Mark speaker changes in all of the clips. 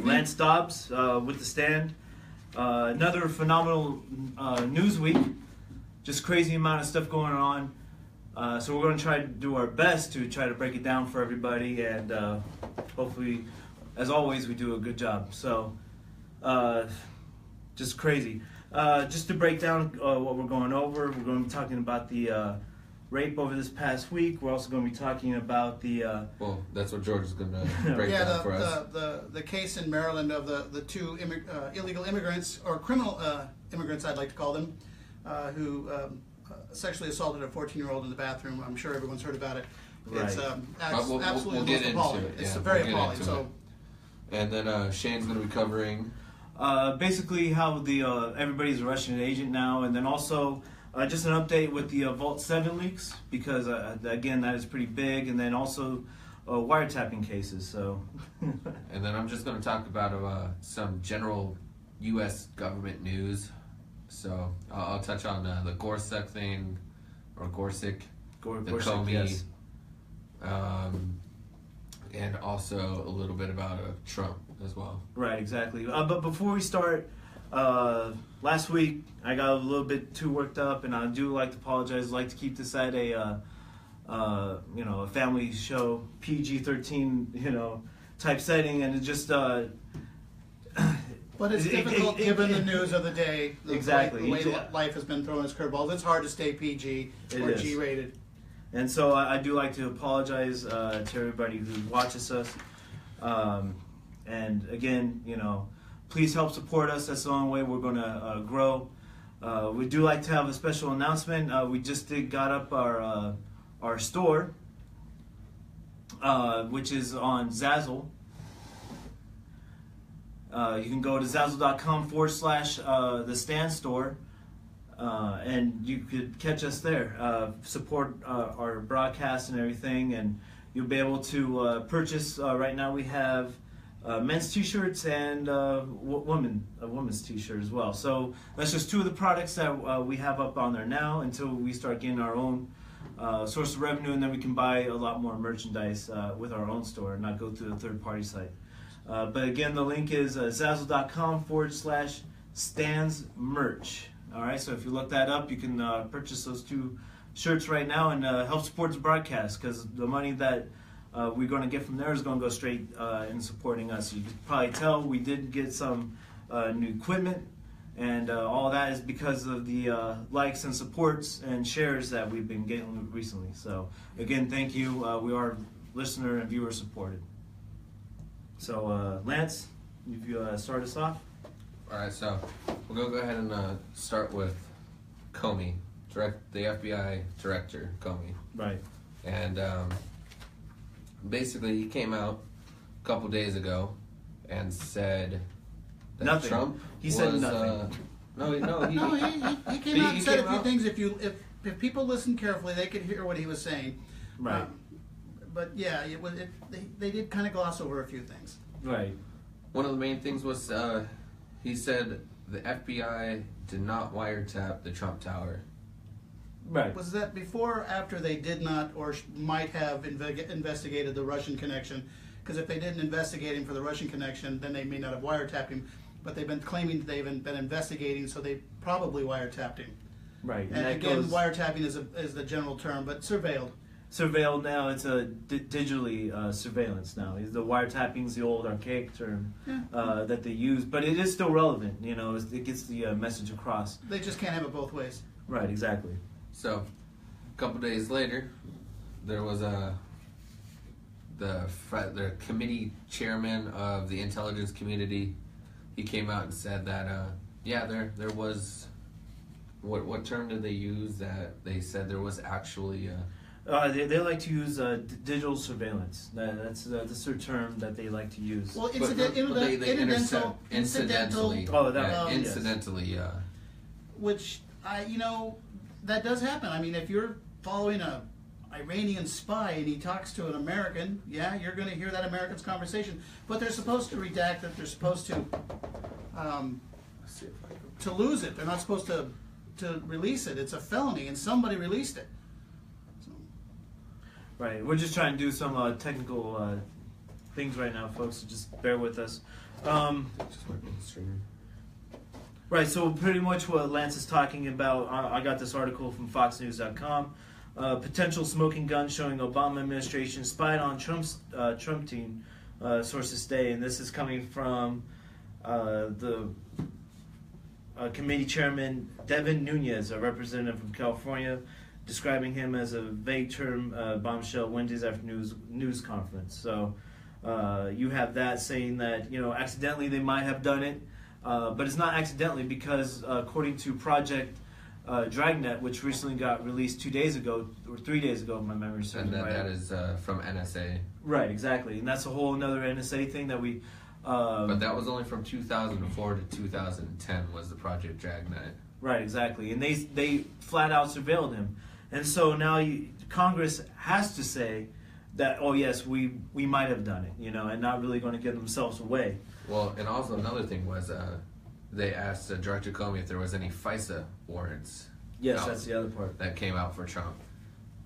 Speaker 1: Lance Dobbs with The Stand. Another phenomenal news week. Just crazy amount of stuff going on. So we're going to try to do our best to try to break it down for everybody, and hopefully, as always, we do a good job. So, just crazy. Just to break down what we're going over, we're going to be talking about the rape over this past week. We're also going to be talking about the...
Speaker 2: well, that's what George is going to break down for us.
Speaker 3: The case in Maryland of the two illegal immigrants, or criminal immigrants, I'd like to call them, who sexually assaulted a 14-year-old in the bathroom. I'm sure everyone's heard about it.
Speaker 1: Right.
Speaker 3: It's absolutely
Speaker 2: we'll get
Speaker 3: appalling.
Speaker 2: into it.
Speaker 3: It's
Speaker 2: Yeah,
Speaker 3: very appalling. So,
Speaker 2: and then Shane's going to be covering...
Speaker 1: basically how the everybody's a Russian agent now, and then also just an update with the Vault 7 leaks, because again, that is pretty big, and then also wiretapping cases. So,
Speaker 2: and then I'm just going to talk about some general U.S. government news. So I'll touch on the Gorsuch thing, or Gorsuch, the Comey,
Speaker 1: yes.
Speaker 2: And also a little bit about Trump as well.
Speaker 1: Right, exactly. But before we start, last week I got a little bit too worked up, and I do like to apologize. I like to keep this at a a family show, PG-13, type setting, and it just.
Speaker 3: but it's difficult given the news of the day.
Speaker 1: Exactly.
Speaker 3: The way life has been thrown as curveballs. It's hard to stay PG or G-rated.
Speaker 1: And so I do like to apologize to everybody who watches us. And again, please help support us. That's the only way we're going to grow. We do like to have a special announcement. We just got up our store, which is on Zazzle. You can go to Zazzle.com/The Stand Store. And you could catch us there, support our broadcast and everything, and you'll be able to purchase. Right now we have men's t-shirts and women's t-shirt as well. So that's just two of the products that we have up on there now until we start getting our own source of revenue, and then we can buy a lot more merchandise with our own store and not go through the third-party site. But again, the link is Zazzle.com/standsmerch. All right, so if you look that up, you can purchase those two shirts right now and help support the broadcast, because the money that we're going to get from there is going to go straight in supporting us. You can probably tell we did get some new equipment, and all that is because of the likes and supports and shares that we've been getting recently. So again, thank you. We are listener and viewer supported. So Lance, if you start us off.
Speaker 2: All right, so we'll go ahead and start with Comey, the FBI director, Comey.
Speaker 1: Right.
Speaker 2: And basically, he came out a couple days ago and said that
Speaker 1: nothing.
Speaker 2: Trump
Speaker 1: said
Speaker 2: was,
Speaker 1: nothing.
Speaker 3: He came out and said a few things. If people listen carefully, they could hear what he was saying.
Speaker 1: Right.
Speaker 3: But yeah, they did kind of gloss over a few things.
Speaker 1: Right.
Speaker 2: One of the main things was he said the FBI did not wiretap the Trump Tower.
Speaker 1: Right.
Speaker 3: Was that before or after they did not or might have investigated the Russian connection? Because if they didn't investigate him for the Russian connection, then they may not have wiretapped him. But they've been claiming they've been investigating, so they probably wiretapped him.
Speaker 1: Right.
Speaker 3: And again, wiretapping is the general term, but surveilled.
Speaker 1: Surveilled now, it's a digitally surveillance now. The wiretapping's the old archaic term that they use, but it is still relevant. It gets the message across.
Speaker 3: They just can't have it both ways.
Speaker 1: Right, exactly.
Speaker 2: So, a couple days later, there was the committee chairman of the intelligence community. He came out and said that there was what term did they use? That they said there was actually.
Speaker 1: They like to use digital surveillance. That's their term that they like to use.
Speaker 3: Well, incidental.
Speaker 1: Oh, that
Speaker 2: incidentally,
Speaker 1: yes.
Speaker 3: Which that does happen. I mean, if you're following a Iranian spy and he talks to an American, you're going to hear that American's conversation. But they're supposed to redact it. They're supposed to lose it. They're not supposed to release it. It's a felony, and somebody released it.
Speaker 1: Right. We're just trying to do some technical things right now, folks, so just bear with us.
Speaker 2: Just working the stream.
Speaker 1: Right, so pretty much what Lance is talking about, I got this article from FoxNews.com. Potential smoking gun showing Obama administration spied on Trump's Trump team, sources say, and this is coming from the committee chairman Devin Nunes, a representative from California, describing him as a vague term bombshell Wednesday's afternoon news conference. So you have that saying that, you know, accidentally they might have done it, but it's not accidentally because according to Project Dragnet, which recently got released 2 days ago, or 3 days ago, if my memory serves
Speaker 2: And
Speaker 1: me right.
Speaker 2: that is from NSA.
Speaker 1: Right, exactly. And that's a whole another NSA thing that we...
Speaker 2: But that was only from 2004 to 2010 was the Project Dragnet.
Speaker 1: Right, exactly. And they flat out surveilled him. And so now Congress has to say that, oh yes, we might have done it, you know, and not really going to give themselves away.
Speaker 2: Well, and also another thing was they asked Director Comey if there was any FISA warrants.
Speaker 1: Yes, that's the other part.
Speaker 2: That came out for Trump.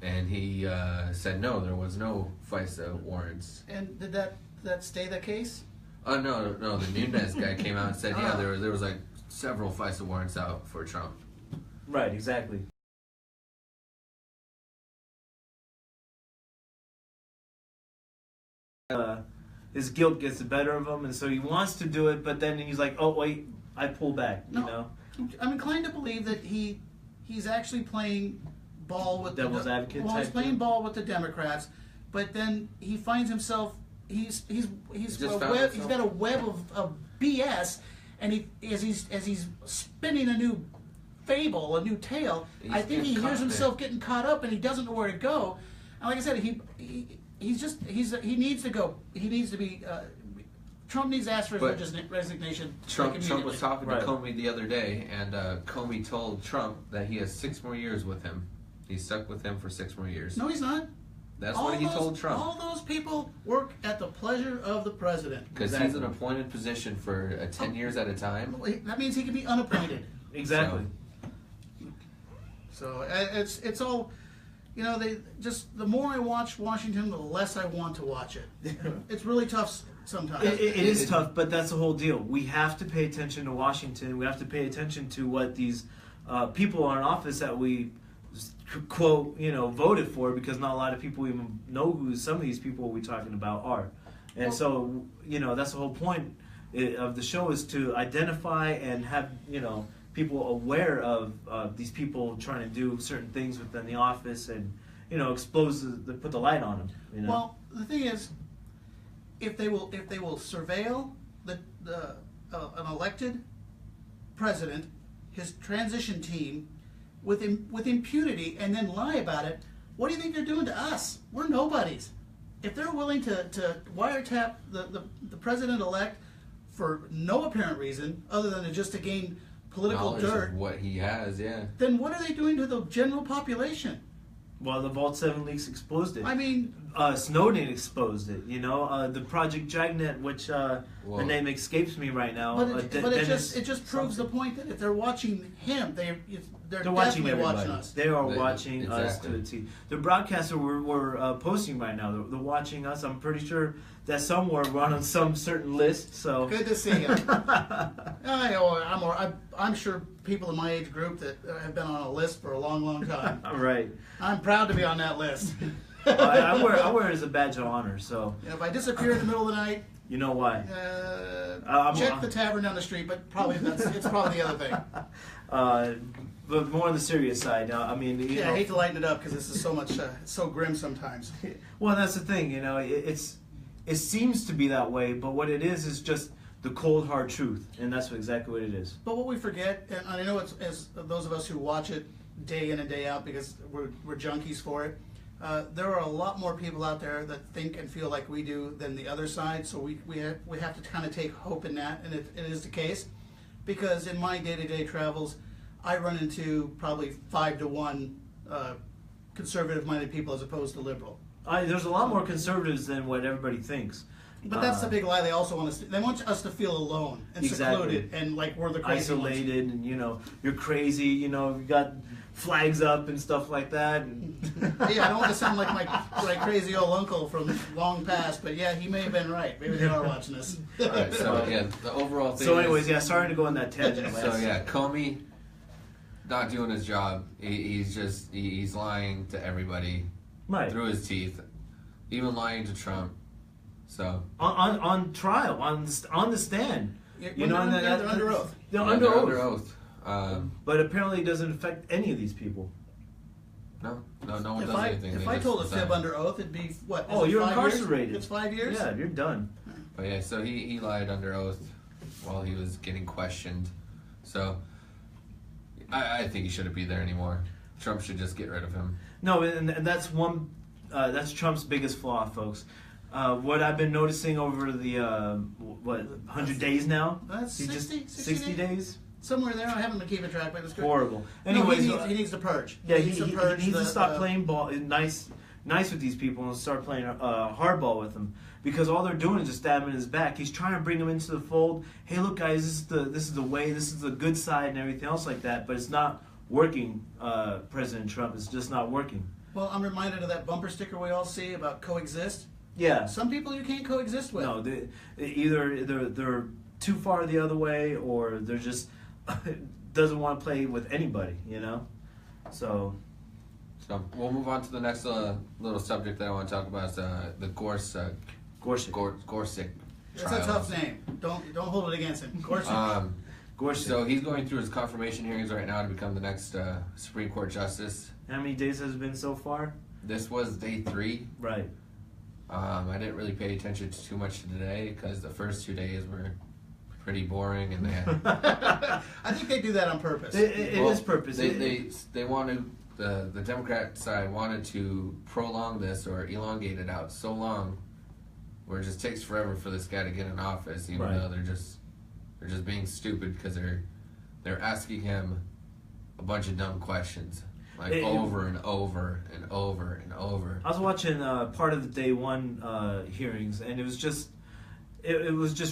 Speaker 2: And he said no, there was no FISA warrants.
Speaker 3: And did that stay the case?
Speaker 2: Oh, no, the Nunes guy came out and said, yeah, there was like several FISA warrants out for Trump.
Speaker 1: Right, exactly. His guilt gets the better of him, and so he wants to do it, but then he's like, oh, wait, I pull back, you know?
Speaker 3: I'm inclined to believe that he's actually playing ball with
Speaker 1: Devil's advocate
Speaker 3: Well, he's
Speaker 1: type
Speaker 3: playing
Speaker 1: thing?
Speaker 3: ball with the Democrats, but then he finds himself he's
Speaker 2: just
Speaker 3: got a web of BS, and as he's spinning a new fable, a new tale, I think he hears himself getting caught up, and he doesn't know where to go. And like I said, he needs to go. He needs to be. Trump needs to ask for his resignation.
Speaker 2: Trump was talking
Speaker 1: Right.
Speaker 2: to Comey the other day, and Comey told Trump that he has 6 more years with him. He's stuck with him for 6 more years.
Speaker 3: No, he's not.
Speaker 2: That's what he told Trump.
Speaker 3: All those people work at the pleasure of the president.
Speaker 2: Because he's an appointed position for 10 years at a time.
Speaker 3: That means he can be unappointed.
Speaker 1: Exactly.
Speaker 3: So it's all, you know. The more I watch Washington, the less I want to watch it. It's really tough sometimes.
Speaker 1: It is tough, but that's the whole deal. We have to pay attention to Washington. We have to pay attention to what these people are in office that we quote, you know, voted for, because not a lot of people even know who some of these people we're talking about are. And so, you know, that's the whole point of the show, is to identify and have, you know, people aware of these people trying to do certain things within the office, and, you know, put the light on them. You know?
Speaker 3: Well, the thing is, if they will surveil an elected president, his transition team, with impunity, and then lie about it, what do you think they're doing to us? We're nobodies. If they're willing to wiretap the president-elect for no apparent reason other than just to gain political
Speaker 2: Knowledge
Speaker 3: dirt,
Speaker 2: of what he has, yeah.
Speaker 3: then what are they doing to the general population?
Speaker 1: Well, the Vault 7 leaks exposed it.
Speaker 3: I mean,
Speaker 1: Snowden exposed it, you know. The Project Dragnet, which the name escapes me right now.
Speaker 3: but it just proves the point that if they're watching him, they're
Speaker 1: watching
Speaker 3: definitely
Speaker 1: everybody.
Speaker 3: watching us.
Speaker 1: They are watching us
Speaker 2: exactly.
Speaker 1: to the T. The broadcaster we're posting right now, they're watching us. I'm pretty sure that somewhere we're on some certain list. So
Speaker 3: Good to see you. I'm sure people in my age group that have been on a list for a long, long time.
Speaker 1: All right.
Speaker 3: I'm proud to be on that list.
Speaker 1: I wear it as a badge of honor. So
Speaker 3: If I disappear in the middle of the night,
Speaker 1: you know why.
Speaker 3: check the tavern down the street, but it's probably the other thing.
Speaker 1: But more on the serious side. I mean, you know,
Speaker 3: I hate to lighten it up because this is so much, it's so grim sometimes.
Speaker 1: Well, that's the thing. You know, it seems to be that way, but what it is just the cold hard truth, and that's exactly what it is.
Speaker 3: But what we forget, and I know it's as those of us who watch it day in and day out because we're junkies for it. There are a lot more people out there that think and feel like we do than the other side. So we have to kind of take hope in that, and it is the case, because in my day-to-day travels, I run into probably 5 to 1 conservative-minded people as opposed to liberal.
Speaker 1: There's a lot more conservatives than what everybody thinks.
Speaker 3: But that's the big lie. They also want us. They want us to feel alone and secluded, and like we're the crazy
Speaker 1: isolated,
Speaker 3: ones.
Speaker 1: and you're crazy. You got flags up and stuff like that. And
Speaker 3: Yeah, I don't want to sound like my crazy old uncle from long past, but yeah, he may have been right. Maybe they are watching this.
Speaker 2: All right, so yeah, the overall thing.
Speaker 1: So, anyways, sorry to go on that tangent.
Speaker 2: So yeah, Comey not doing his job. He's lying to everybody through his teeth, even lying to Trump. So
Speaker 1: on trial, on the stand,
Speaker 3: they're under oath.
Speaker 1: They're under oath. But apparently, it doesn't affect any of these people.
Speaker 2: No one does anything.
Speaker 3: If I told a fib under oath, it'd be what?
Speaker 1: Oh, you're incarcerated.
Speaker 3: Years? It's 5 years.
Speaker 1: Yeah, you're done.
Speaker 2: But yeah, so he lied under oath while he was getting questioned. So I think he shouldn't be there anymore. Trump should just get rid of him.
Speaker 1: No, and that's that's Trump's biggest flaw, folks. What I've been noticing over the 100 days now?
Speaker 3: That's 60
Speaker 1: days.
Speaker 3: Somewhere there, I haven't been keeping track, but it's good.
Speaker 1: Horrible. Anyways,
Speaker 3: he needs to purge.
Speaker 1: Yeah, he needs to stop playing ball nice with these people and start playing hardball with them, because all they're doing is just stabbing his back. He's trying to bring them into the fold. Hey, look, guys, this is the way. This is the good side and everything else like that. But it's not working. President Trump, it's just not working.
Speaker 3: Well, I'm reminded of that bumper sticker we all see about coexist.
Speaker 1: Yeah.
Speaker 3: Some people you can't coexist with.
Speaker 1: No, either they're too far the other way, or they're just doesn't want to play with anybody, So
Speaker 2: we'll move on to the next little subject that I want to talk about. Is the Gorsuch
Speaker 3: That's
Speaker 2: trial.
Speaker 3: a tough name. Don't hold it against him. Gorsuch.
Speaker 1: Gorsuch.
Speaker 2: So he's going through his confirmation hearings right now to become the next Supreme Court justice.
Speaker 1: How many days has it been so far?
Speaker 2: This was day 3.
Speaker 1: Right.
Speaker 2: I didn't really pay attention to too much today because the first 2 days were pretty boring, and they had,
Speaker 3: I think they do that on purpose.
Speaker 1: It is purpose.
Speaker 2: They wanted the Democrat side wanted to prolong this or elongate it out so long, where it just takes forever for this guy to get in office, even though they're just being stupid because they're asking him a bunch of dumb questions. Over and over and over and over.
Speaker 1: I was watching part of the day 1 hearings, and it was just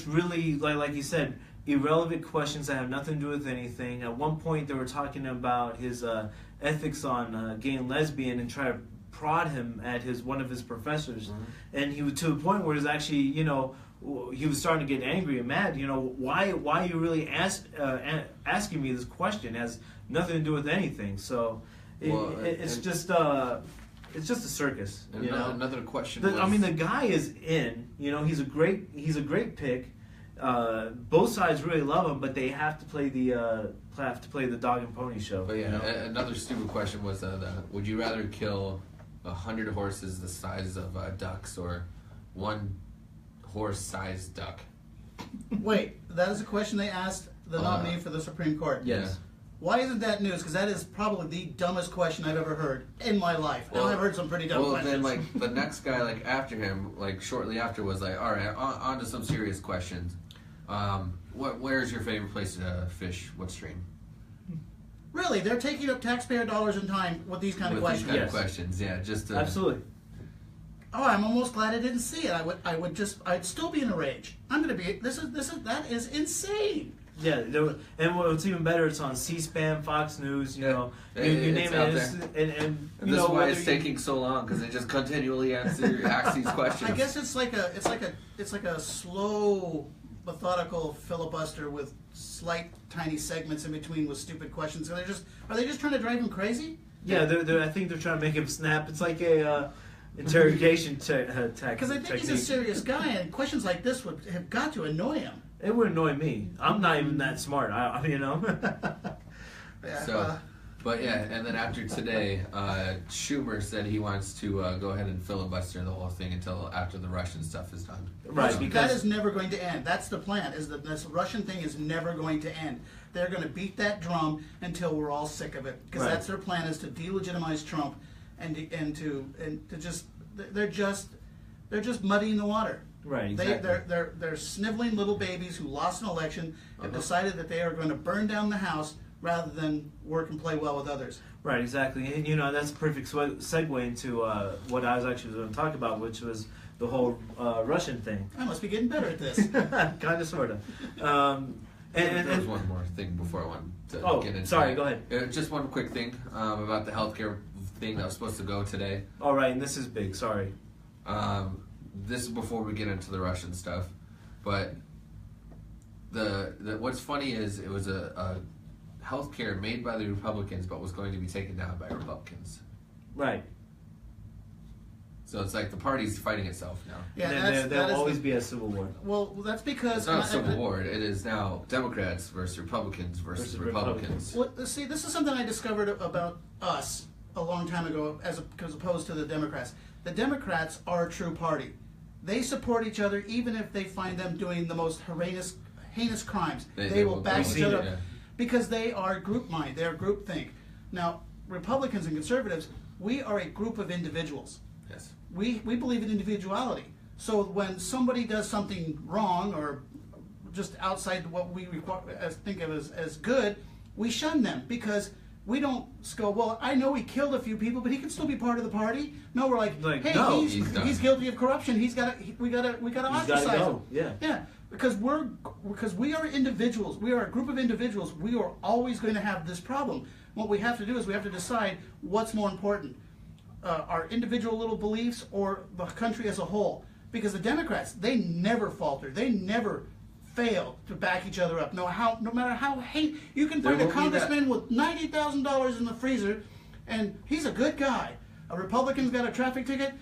Speaker 1: really like you said, irrelevant questions that have nothing to do with anything. At one point, they were talking about his ethics on gay and lesbian, and try to prod him at one of his professors, and he was to the point where it's actually he was starting to get angry and mad. Why are you really asking me this question? It has nothing to do with anything. So. It's just a circus.
Speaker 2: Another question.
Speaker 1: The guy is in. He's a great pick. Both sides really love him, but they have to play the dog and pony show.
Speaker 2: But yeah, another stupid question was, would you rather kill 100 horses the size of ducks or 1 horse-sized duck?
Speaker 3: Wait, that is a question they asked the nominee for the Supreme Court.
Speaker 1: Yes.
Speaker 2: Yeah.
Speaker 3: Why isn't that news? Because that is probably the dumbest question I've ever heard in my life. Well, I've heard some pretty dumb questions.
Speaker 2: Then the next guy after him, shortly after, was all right, on to some serious questions. Where's your favorite place to fish? What stream?
Speaker 3: Really, they're taking up taxpayer dollars and time with these kind of questions.
Speaker 2: These kind of questions, yeah, just
Speaker 1: absolutely.
Speaker 3: Oh, I'm almost glad I didn't see it. I'd still be in a rage. I'm gonna be. That is insane.
Speaker 1: Yeah, and what's even better, it's on C-SPAN, Fox News. You name it, and
Speaker 2: this is why it's taking so long, because they just continually ask these questions.
Speaker 3: I guess it's like a slow, methodical filibuster with slight, tiny segments in between with stupid questions. Are they just trying to drive him crazy?
Speaker 1: Yeah, I think they're trying to make him snap. It's like a interrogation tactic.
Speaker 3: Because I think he's a serious guy, and questions like this would have got to annoy him.
Speaker 1: It would annoy me. I'm not even that smart.
Speaker 3: Yeah,
Speaker 2: But yeah, and then after today, Schumer said he wants to go ahead and filibuster the whole thing until after the Russian stuff is done.
Speaker 1: Right, because
Speaker 3: that is never going to end. That's the plan. Is that this Russian thing is never going to end. They're going to beat that drum until we're all sick of it. Because that's their plan, is to delegitimize Trump, and to just they're just muddying the water.
Speaker 1: Right, exactly.
Speaker 3: They're sniveling little babies who lost an election, have decided that they are going to burn down the house rather than work and play well with others.
Speaker 1: Right, exactly. And that's a perfect segue into what I was actually going to talk about, which was the whole Russian thing.
Speaker 3: I must be getting better at this.
Speaker 1: Kind of, sort of.
Speaker 2: There was one more thing before I wanted to get into.
Speaker 1: Sorry, go ahead.
Speaker 2: Just one quick thing about the healthcare thing that was supposed to go today.
Speaker 1: All right, and this is big. Sorry.
Speaker 2: This is before we get into the Russian stuff, but the what's funny is it was a healthcare made by the Republicans, but was going to be taken down by Republicans.
Speaker 1: Right.
Speaker 2: So it's like the party's fighting itself now.
Speaker 3: Yeah,
Speaker 1: there'll always be a civil war.
Speaker 3: Well, that's because
Speaker 2: It's not a civil war. It is now Democrats versus Republicans versus Republicans.
Speaker 3: Well, see, this is something I discovered about us a long time ago, as opposed to the Democrats. The Democrats are a true party. They support each other, even if they find them doing the most heinous crimes. They will back each other up because they are group mind. They are group think. Now, Republicans and conservatives, we are a group of individuals.
Speaker 2: Yes.
Speaker 3: We believe in individuality. So when somebody does something wrong or just outside what we think of as good, we shun them because we don't go, well, I know he killed a few people, but he can still be part of the party. No, we're like hey,
Speaker 1: no,
Speaker 3: he's guilty of corruption. We gotta ostracize him.
Speaker 1: Yeah.
Speaker 3: Because we are individuals. We are a group of individuals. We are always going to have this problem. What we have to do is we have to decide what's more important. Our individual little beliefs or the country as a whole. Because the Democrats, they never falter. They never fail to back each other up. No matter how you can find a congressman with $90,000 in the freezer, and he's a good guy. A Republican's got a traffic ticket.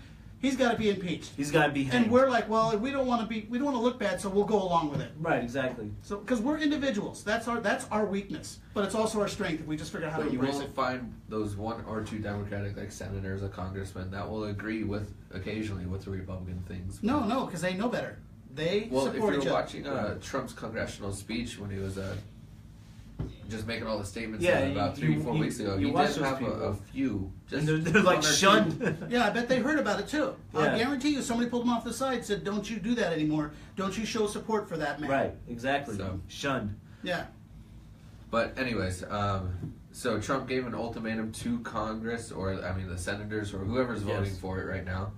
Speaker 3: He's got to be impeached.
Speaker 1: He's got to be hanged.
Speaker 3: And we're like, well, we don't want to look bad, so we'll go along with it.
Speaker 1: Right, exactly.
Speaker 3: So, because we're individuals, that's our weakness, but it's also our strength if we just figure out how to embrace it.
Speaker 2: You will find those one or two Democratic senators or congressmen that will agree occasionally with the Republican things.
Speaker 3: No, because they know better. They support each other.
Speaker 2: If you're watching Trump's congressional speech when he was just making all the statements about 3-4 weeks ago, he did have a few.
Speaker 1: And they're like shunned.
Speaker 3: Yeah, I bet they heard about it too.
Speaker 1: Yeah.
Speaker 3: I guarantee you somebody pulled them off the side and said, don't you do that anymore. Don't you show support for that man.
Speaker 1: Right, exactly.
Speaker 2: So,
Speaker 1: shunned.
Speaker 3: Yeah.
Speaker 2: But anyways, so Trump gave an ultimatum to Congress, the senators or whoever's voting for it right now.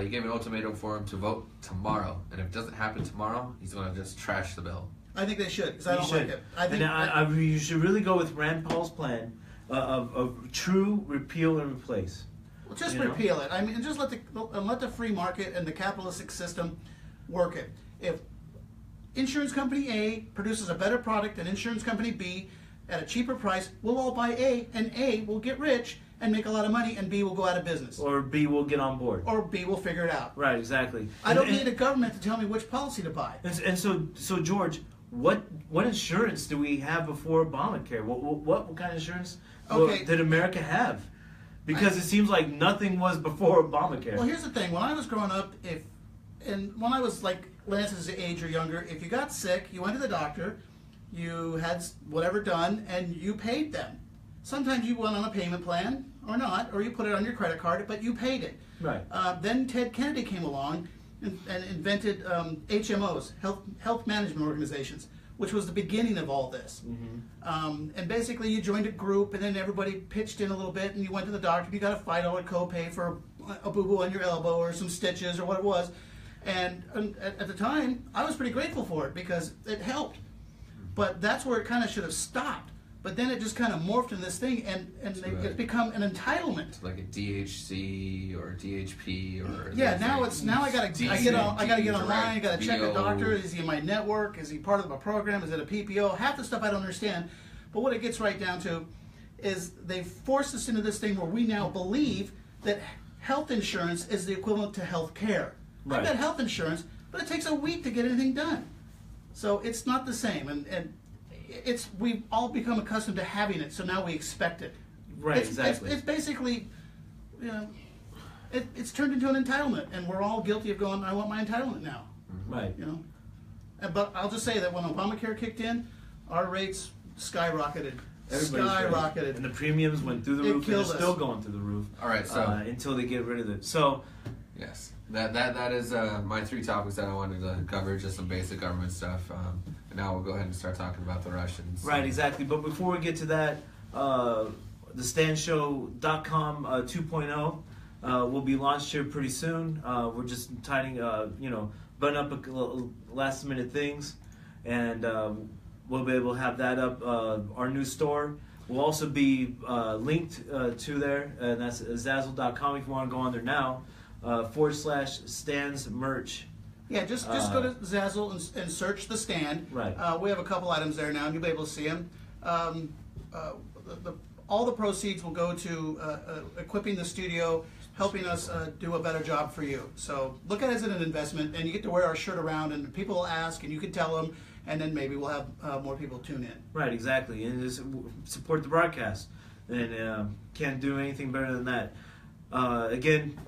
Speaker 2: He gave an ultimatum for him to vote tomorrow. And if it doesn't happen tomorrow, he's going to just trash the bill.
Speaker 3: I think they should, because I don't like it. I think
Speaker 1: you should really go with Rand Paul's plan of true repeal and replace.
Speaker 3: Well, just repeal it. I mean, just let the free market and the capitalistic system work it. If insurance company A produces a better product than insurance company B at a cheaper price, we'll all buy A, and A will get rich and make a lot of money, and B will go out of business.
Speaker 1: Or B will get on board.
Speaker 3: Or B will figure it out.
Speaker 1: Right, exactly.
Speaker 3: I don't need a government to tell me which policy to buy.
Speaker 1: And so George, what insurance do we have before Obamacare? What kind of insurance did America have? Because it seems like nothing was before Obamacare.
Speaker 3: Well, here's the thing. When I was growing up, when I was like Lance's age or younger, if you got sick, you went to the doctor, you had whatever done, and you paid them. Sometimes you went on a payment plan or not, or you put it on your credit card, but you paid it.
Speaker 1: Right.
Speaker 3: Then Ted Kennedy came along and invented HMOs, health management organizations, which was the beginning of all this. Mm-hmm. And basically you joined a group, and then everybody pitched in a little bit, and you went to the doctor, you got a $5 copay for a boo-boo on your elbow or some stitches or what it was. And at the time, I was pretty grateful for it because it helped. But that's where it kind of should have stopped. But then it just kind of morphed in this thing, and it's become an entitlement.
Speaker 2: Like a DHC or DHP or
Speaker 3: now I gotta get online. I gotta check a doctor. Is he in my network? Is he part of a program? Is it a PPO? Half the stuff I don't understand. But what it gets right down to is they forced us into this thing where we now believe that health insurance is the equivalent to health care.
Speaker 1: Right.
Speaker 3: I've got health insurance, but it takes a week to get anything done. So it's not the same, and we've all become accustomed to having it, so now we expect it.
Speaker 1: Right, exactly.
Speaker 3: It's basically, it's turned into an entitlement, and we're all guilty of going, I want my entitlement now.
Speaker 1: Right.
Speaker 3: But I'll just say that when Obamacare kicked in, our rates skyrocketed.
Speaker 1: Skyrocketed. And the premiums went through the roof, and they're still going through the roof.
Speaker 2: All right, so
Speaker 1: until they get rid of it. So,
Speaker 2: yes. That is my 3 topics that I wanted to cover, just some basic government stuff. And now we'll go ahead and start talking about the Russians.
Speaker 1: Right, exactly. But before we get to that, thestandshow.com 2.0, will be launched here pretty soon. We're just tidying, button up last minute things, and we'll be able to have that up. Our new store will also be linked to there, and that's Zazzle.com if you want to go on there now, /stands merch.
Speaker 3: Yeah, just go to Zazzle and search the stand.
Speaker 1: Right.
Speaker 3: We have a couple items there now, and you'll be able to see them. All the proceeds will go to equipping the studio, helping us do a better job for you. So look at it as an investment, and you get to wear our shirt around, and people will ask, and you can tell them, and then maybe we'll have more people tune in.
Speaker 1: Right, exactly, and just support the broadcast, and can't do anything better than that. Again,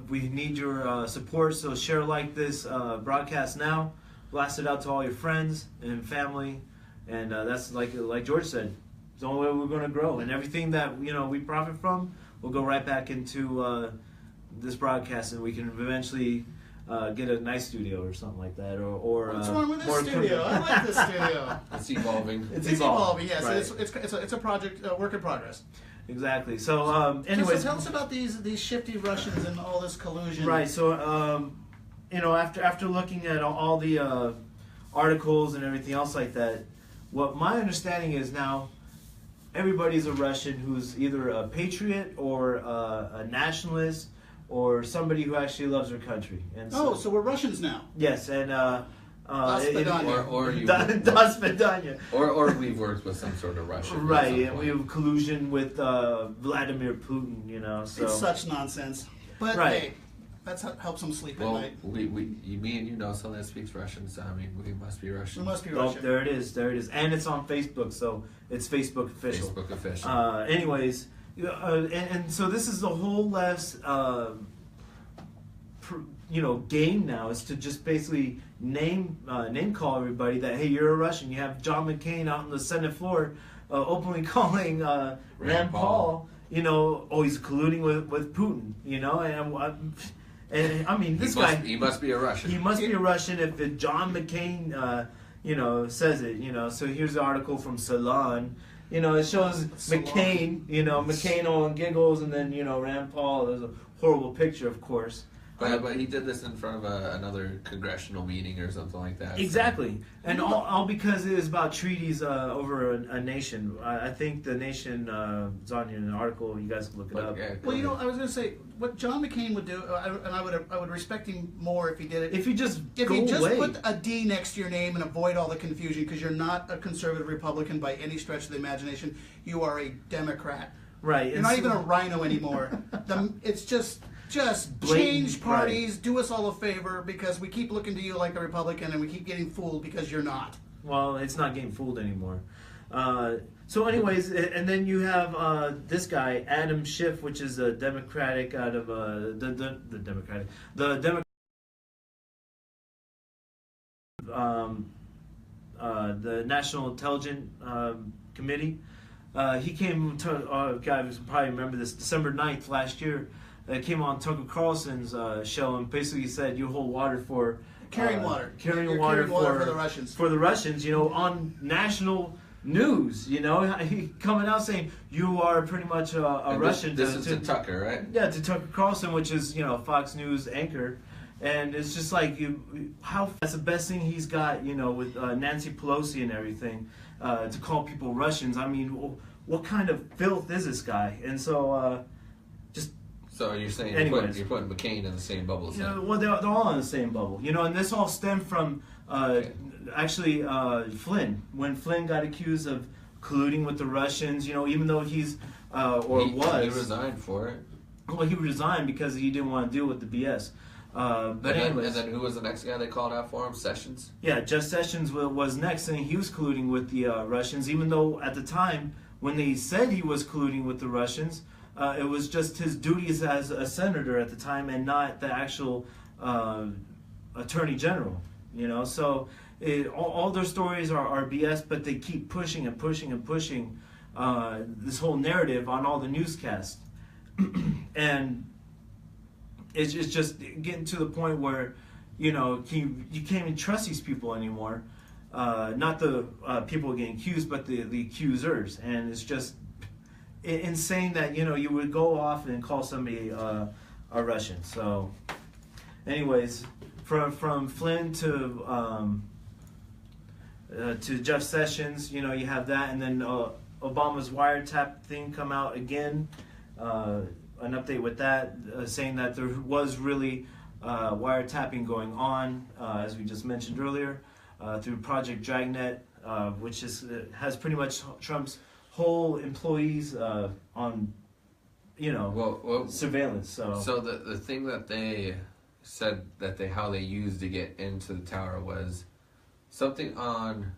Speaker 1: we need your support, so share like this broadcast now, blast it out to all your friends and family, and that's like George said, it's the only way we're going to grow, and everything that we profit from will go right back into this broadcast, and we can eventually get a nice studio or something like that, or
Speaker 3: what's wrong with this studio? I like this studio.
Speaker 2: It's evolving.
Speaker 3: It's evolving. Yes,
Speaker 1: right.
Speaker 3: it's a project, a work in progress.
Speaker 1: Exactly. So, anyways,
Speaker 3: so tell us about these shifty Russians and all this collusion.
Speaker 1: Right. So, after looking at all the articles and everything else like that, what my understanding is now, everybody's a Russian who's either a patriot or a nationalist or somebody who actually loves their country. And so,
Speaker 3: so we're Russians now.
Speaker 1: yes, and
Speaker 2: or
Speaker 1: Das Vidanya.
Speaker 2: or we've worked with some sort of Russian.
Speaker 1: Right, and we have collusion with Vladimir Putin. So
Speaker 3: It's such nonsense. But
Speaker 1: Right.
Speaker 3: hey, that's what helps them sleep at
Speaker 2: Well,
Speaker 3: night.
Speaker 2: me and you know someone that speaks Russian, so I mean, we must be Russian.
Speaker 3: We must be
Speaker 1: oh,
Speaker 3: Russian.
Speaker 1: there it is, and it's on Facebook, so it's Facebook official.
Speaker 2: Facebook official.
Speaker 1: Anyways, and so this is the whole left's, game now, is to just basically name call everybody that, hey, you're a Russian. You have John McCain out on the Senate floor openly calling Rand Paul, he's colluding with Putin, and I mean, this guy,
Speaker 2: he must be a Russian.
Speaker 1: he must be a Russian if John McCain, says it. So here's the article from Salon. It shows McCain, McCain on giggles, and then Rand Paul. There's a horrible picture, of course.
Speaker 2: But he did this in front of another congressional meeting or something like that.
Speaker 1: Exactly, and all because it is about treaties over a nation. I think the nation is on an article. You guys can look it up.
Speaker 2: Yeah,
Speaker 3: Well, I was going to say what John McCain would do, and I would respect him more if he did it.
Speaker 1: If you just
Speaker 3: Just put a D next to your name and avoid all the confusion, because you're not a conservative Republican by any stretch of the imagination. You are a Democrat.
Speaker 1: right,
Speaker 3: You're not even a rhino anymore. It's just
Speaker 1: Blatant,
Speaker 3: change parties. Right. Do us all a favor, because we keep looking to you like a Republican, and we keep getting fooled because you're not.
Speaker 1: Well, it's not getting fooled anymore. So, anyways, and then you have this guy, Adam Schiff, which is a Democratic out of the National Intelligence Committee. He came to, guys probably remember this, December 9th last year. Came on Tucker Carlson's show and basically said you hold water for
Speaker 3: Carrying water.
Speaker 1: Carrying
Speaker 3: You're
Speaker 1: water
Speaker 3: for the Russians.
Speaker 1: For the Russians, on national news, he coming out saying you are pretty much a Russian.
Speaker 2: This is to Tucker, right?
Speaker 1: Yeah, to Tucker Carlson, which is Fox News anchor, and it's just like that's the best thing he's got, with Nancy Pelosi and everything, to call people Russians. I mean, what kind of filth is this guy? And so.
Speaker 2: So you're saying you're putting McCain in the same bubble as him?
Speaker 1: Well, they're all in the same bubble, and this all stemmed from actually Flynn. When Flynn got accused of colluding with the Russians, even though he's
Speaker 2: he resigned for it.
Speaker 1: Well, he resigned because he didn't want to deal with the BS. But anyways,
Speaker 2: and then who was the next guy they called out for him? Sessions.
Speaker 1: Yeah, Jeff Sessions was next, and he was colluding with the Russians, even though at the time when they said he was colluding with the Russians. It was just his duties as a senator at the time, and not the actual attorney general. So all their stories are BS, but they keep pushing and pushing and pushing this whole narrative on all the newscasts, and it's just getting to the point where you can't even trust these people anymore. Not the people getting accused, but the accusers, and it's just insane that you would go off and call somebody are Russian. So, anyways, from Flynn to Jeff Sessions, you know, you have that, and then Obama's wiretap thing come out again. An update with that, saying that there was really wiretapping going on, as we just mentioned earlier, through Project Dragnet, which has pretty much Trump's whole employees on, you know, surveillance.
Speaker 2: So the thing that they said that how they used to get into the tower was something on.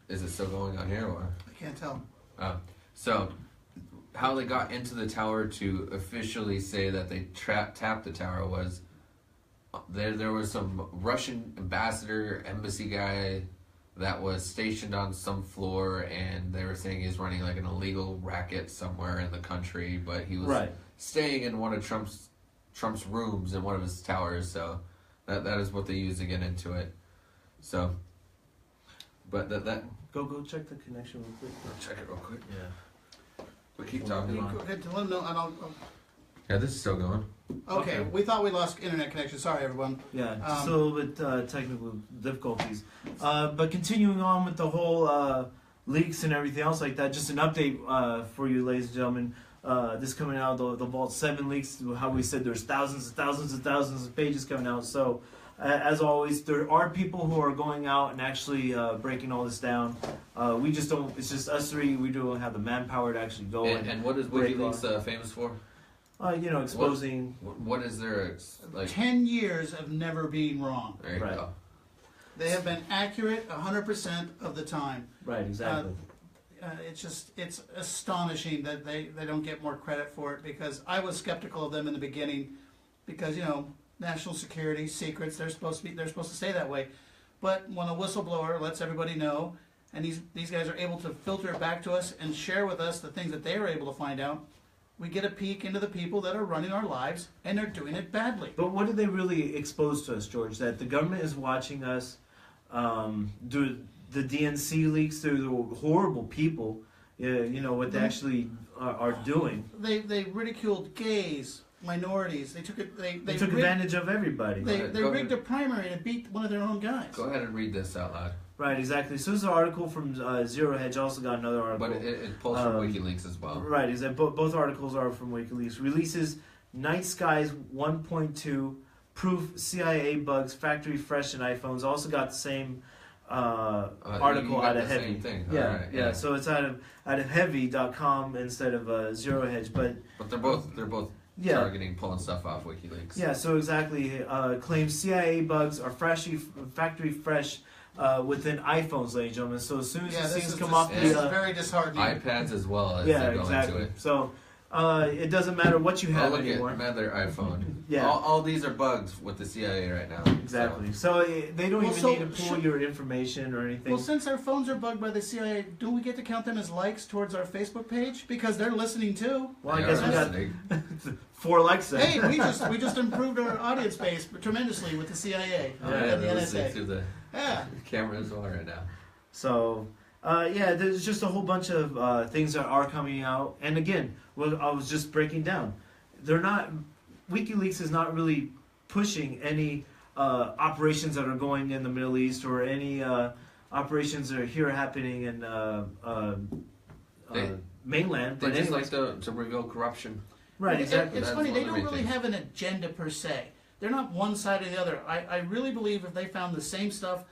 Speaker 2: Is it still going on here, or
Speaker 3: I can't tell.
Speaker 2: So how they got into the tower to officially say that they tapped the tower was there was some Russian ambassador, embassy guy that was stationed on some floor, and they were saying he's running like an illegal racket somewhere in the country, but he was staying in one of Trump's rooms in one of his towers. So that is what they used to get into it. So, but that
Speaker 1: go check the connection real quick.
Speaker 2: I'll check it real quick.
Speaker 1: Yeah.
Speaker 2: We keep talking.
Speaker 3: Okay, to let them know, I don't.
Speaker 2: Yeah, this is still going.
Speaker 3: Okay, we thought we lost internet connection. Sorry, everyone.
Speaker 1: Yeah, just a little bit technical difficulties. But continuing on with the whole leaks and everything else like that, just an update for you, ladies and gentlemen. This coming out, the Vault 7 leaks, how we said there's thousands and thousands and thousands of pages coming out. So, as always, there are people who are going out and actually breaking all this down. We just don't, it's just us three, we don't have the manpower to actually go
Speaker 2: and what is WikiLeaks famous for?
Speaker 1: You know, exposing.
Speaker 2: What is their, like...
Speaker 3: 10 years of never being wrong.
Speaker 2: There you go.
Speaker 3: They have been accurate 100% of the time.
Speaker 1: Right, exactly.
Speaker 3: It's astonishing that they don't get more credit for it, because I was skeptical of them in the beginning, because, you know, national security, secrets, they're supposed to stay that way. But when a whistleblower lets everybody know, and these guys are able to filter it back to us and share with us the things that they were able to find out, we get a peek into the people that are running our lives, and they're doing it badly.
Speaker 1: But what did they really expose to us, George? That the government is watching us do the DNC leaks through the horrible people, you know, what they actually are doing.
Speaker 3: They ridiculed gays, minorities. They took
Speaker 1: advantage of everybody.
Speaker 3: They rigged a primary and beat one of their own guys.
Speaker 2: Go ahead and read this out loud.
Speaker 1: Right, exactly. So this is an article from Zero Hedge. Also got another article.
Speaker 2: But it pulls from WikiLeaks as well.
Speaker 1: Right, is that both articles are from WikiLeaks. Releases Night Skies 1.2 proof CIA bugs factory fresh in iPhones. Also got the same article out of Heavy.
Speaker 2: Same thing.
Speaker 1: Yeah,
Speaker 2: right,
Speaker 1: yeah. So it's out of Heavy.com instead of Zero Hedge, but
Speaker 2: they're both targeting pulling stuff off WikiLeaks.
Speaker 1: Yeah, so exactly. Claims CIA bugs are factory fresh within iPhones, ladies and gentlemen. So as soon as these things come off
Speaker 3: this is very disheartening.
Speaker 2: iPads as well as they're going to it.
Speaker 1: So it doesn't matter what you have anymore.
Speaker 2: Look at their iPhone.
Speaker 1: Yeah.
Speaker 2: All these are bugs with the CIA right now.
Speaker 1: Exactly. So they don't even need to pull your information or anything.
Speaker 3: Well, since our phones are bugged by the CIA, do we get to count them as likes towards our Facebook page? Because they're listening too.
Speaker 1: Well, I guess we got 4 likes then.
Speaker 3: Hey, we just improved our audience base tremendously with the CIA and the NSA.
Speaker 2: Through the camera as well right now.
Speaker 1: So, there's just a whole bunch of things that are coming out. And again, what I was just breaking down, WikiLeaks is not really pushing any operations that are going in the Middle East or any operations that are here happening in mainland.
Speaker 2: They just like to reveal corruption.
Speaker 1: Right, exactly.
Speaker 3: It's funny, they don't really have an agenda per se. They're not one side or the other. I really believe if they found the same stuff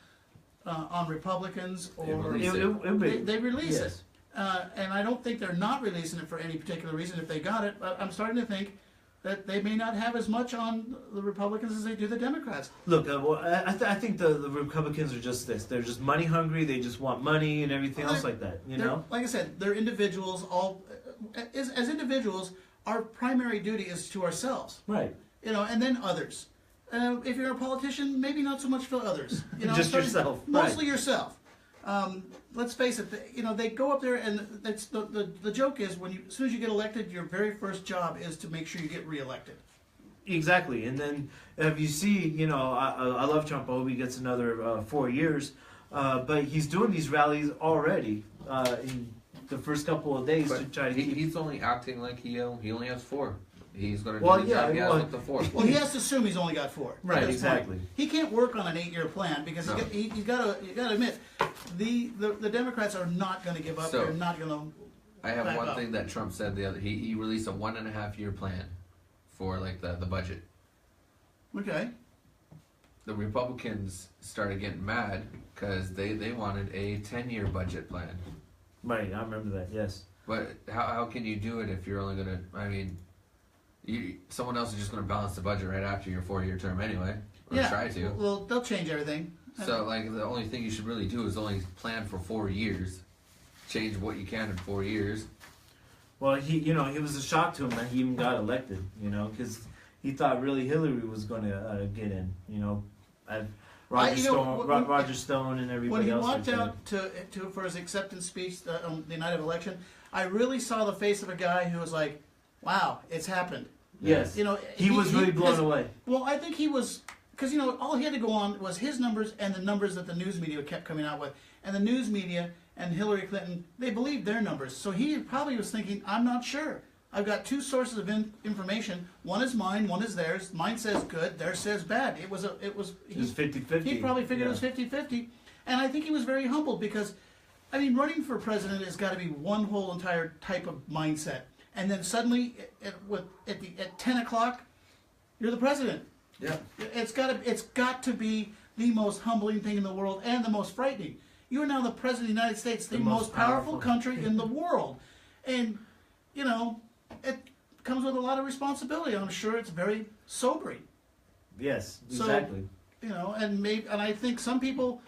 Speaker 3: on Republicans, or they release it. And I don't think they're not releasing it for any particular reason if they got it. But I'm starting to think that they may not have as much on the Republicans as they do the Democrats.
Speaker 1: Look, I think the Republicans are just this. They're just money hungry. They just want money and everything else like that. You know?
Speaker 3: Like I said, they're individuals. As individuals, our primary duty is to ourselves.
Speaker 1: Right.
Speaker 3: You know, and then others. If you're a politician, maybe not so much for others. You know,
Speaker 1: just yourself.
Speaker 3: Mostly yourself. Let's face it. They go up there, and that's the joke is as soon as you get elected, your very first job is to make sure you get reelected.
Speaker 1: Exactly, and then if you see, I love Trump. I hope he gets another 4 years, but he's doing these rallies already. the first couple of days to
Speaker 2: But
Speaker 1: try to keep.
Speaker 2: he's only acting like he only has 4. He's going to
Speaker 1: Well,
Speaker 2: do the
Speaker 1: yeah,
Speaker 2: job he has
Speaker 1: well-
Speaker 2: with the 4.
Speaker 3: Well, he has to assume he's only got 4.
Speaker 1: Right,
Speaker 3: At this
Speaker 1: exactly.
Speaker 3: point. He can't work on an 8-year plan because
Speaker 2: No.
Speaker 3: you got to admit the Democrats are not going to give up.
Speaker 2: So-
Speaker 3: They're not going to.
Speaker 2: I have
Speaker 3: back
Speaker 2: one
Speaker 3: up.
Speaker 2: thing that Trump said the other. He released a 1.5-year plan for like the budget.
Speaker 3: Okay.
Speaker 2: The Republicans started getting mad because they wanted a 10-year budget plan.
Speaker 1: Right, I remember that. Yes.
Speaker 2: But how can you do it if you're only gonna? I mean, someone else is just gonna balance the budget right after your 4-year term anyway, or
Speaker 3: Yeah.
Speaker 2: try to.
Speaker 3: Well, they'll change everything.
Speaker 2: So like the only thing you should really do is only plan for 4 years, change what you can in 4 years.
Speaker 1: Well, it was a shock to him that he even got elected. Because he thought really Hillary was going to get in. Roger Stone and everybody
Speaker 3: When he
Speaker 1: else.
Speaker 3: walked
Speaker 1: like that.
Speaker 3: out for his acceptance speech on the night of election, I really saw the face of a guy who was like, "Wow, it's happened."
Speaker 1: Yes. He was really blown away.
Speaker 3: Well, I think he was, because all he had to go on was his numbers and the numbers that the news media kept coming out with, and the news media and Hillary Clinton, they believed their numbers. So he probably was thinking, "I'm not sure. I've got 2 sources of information. One is mine, one is theirs. Mine says good, theirs says bad." It was
Speaker 1: 50-50.
Speaker 3: He probably figured it was 50-50. And I think he was very humbled because, I mean, running for president has got to be one whole entire type of mindset. And then suddenly, at 10 o'clock, you're the president.
Speaker 2: Yeah.
Speaker 3: It's got to be the most humbling thing in the world and the most frightening. You are now the president of the United States, the most powerful country in the world. And, it comes with a lot of responsibility. I'm sure it's very sobering.
Speaker 1: Yes,
Speaker 3: So,
Speaker 1: exactly.
Speaker 3: And I think some people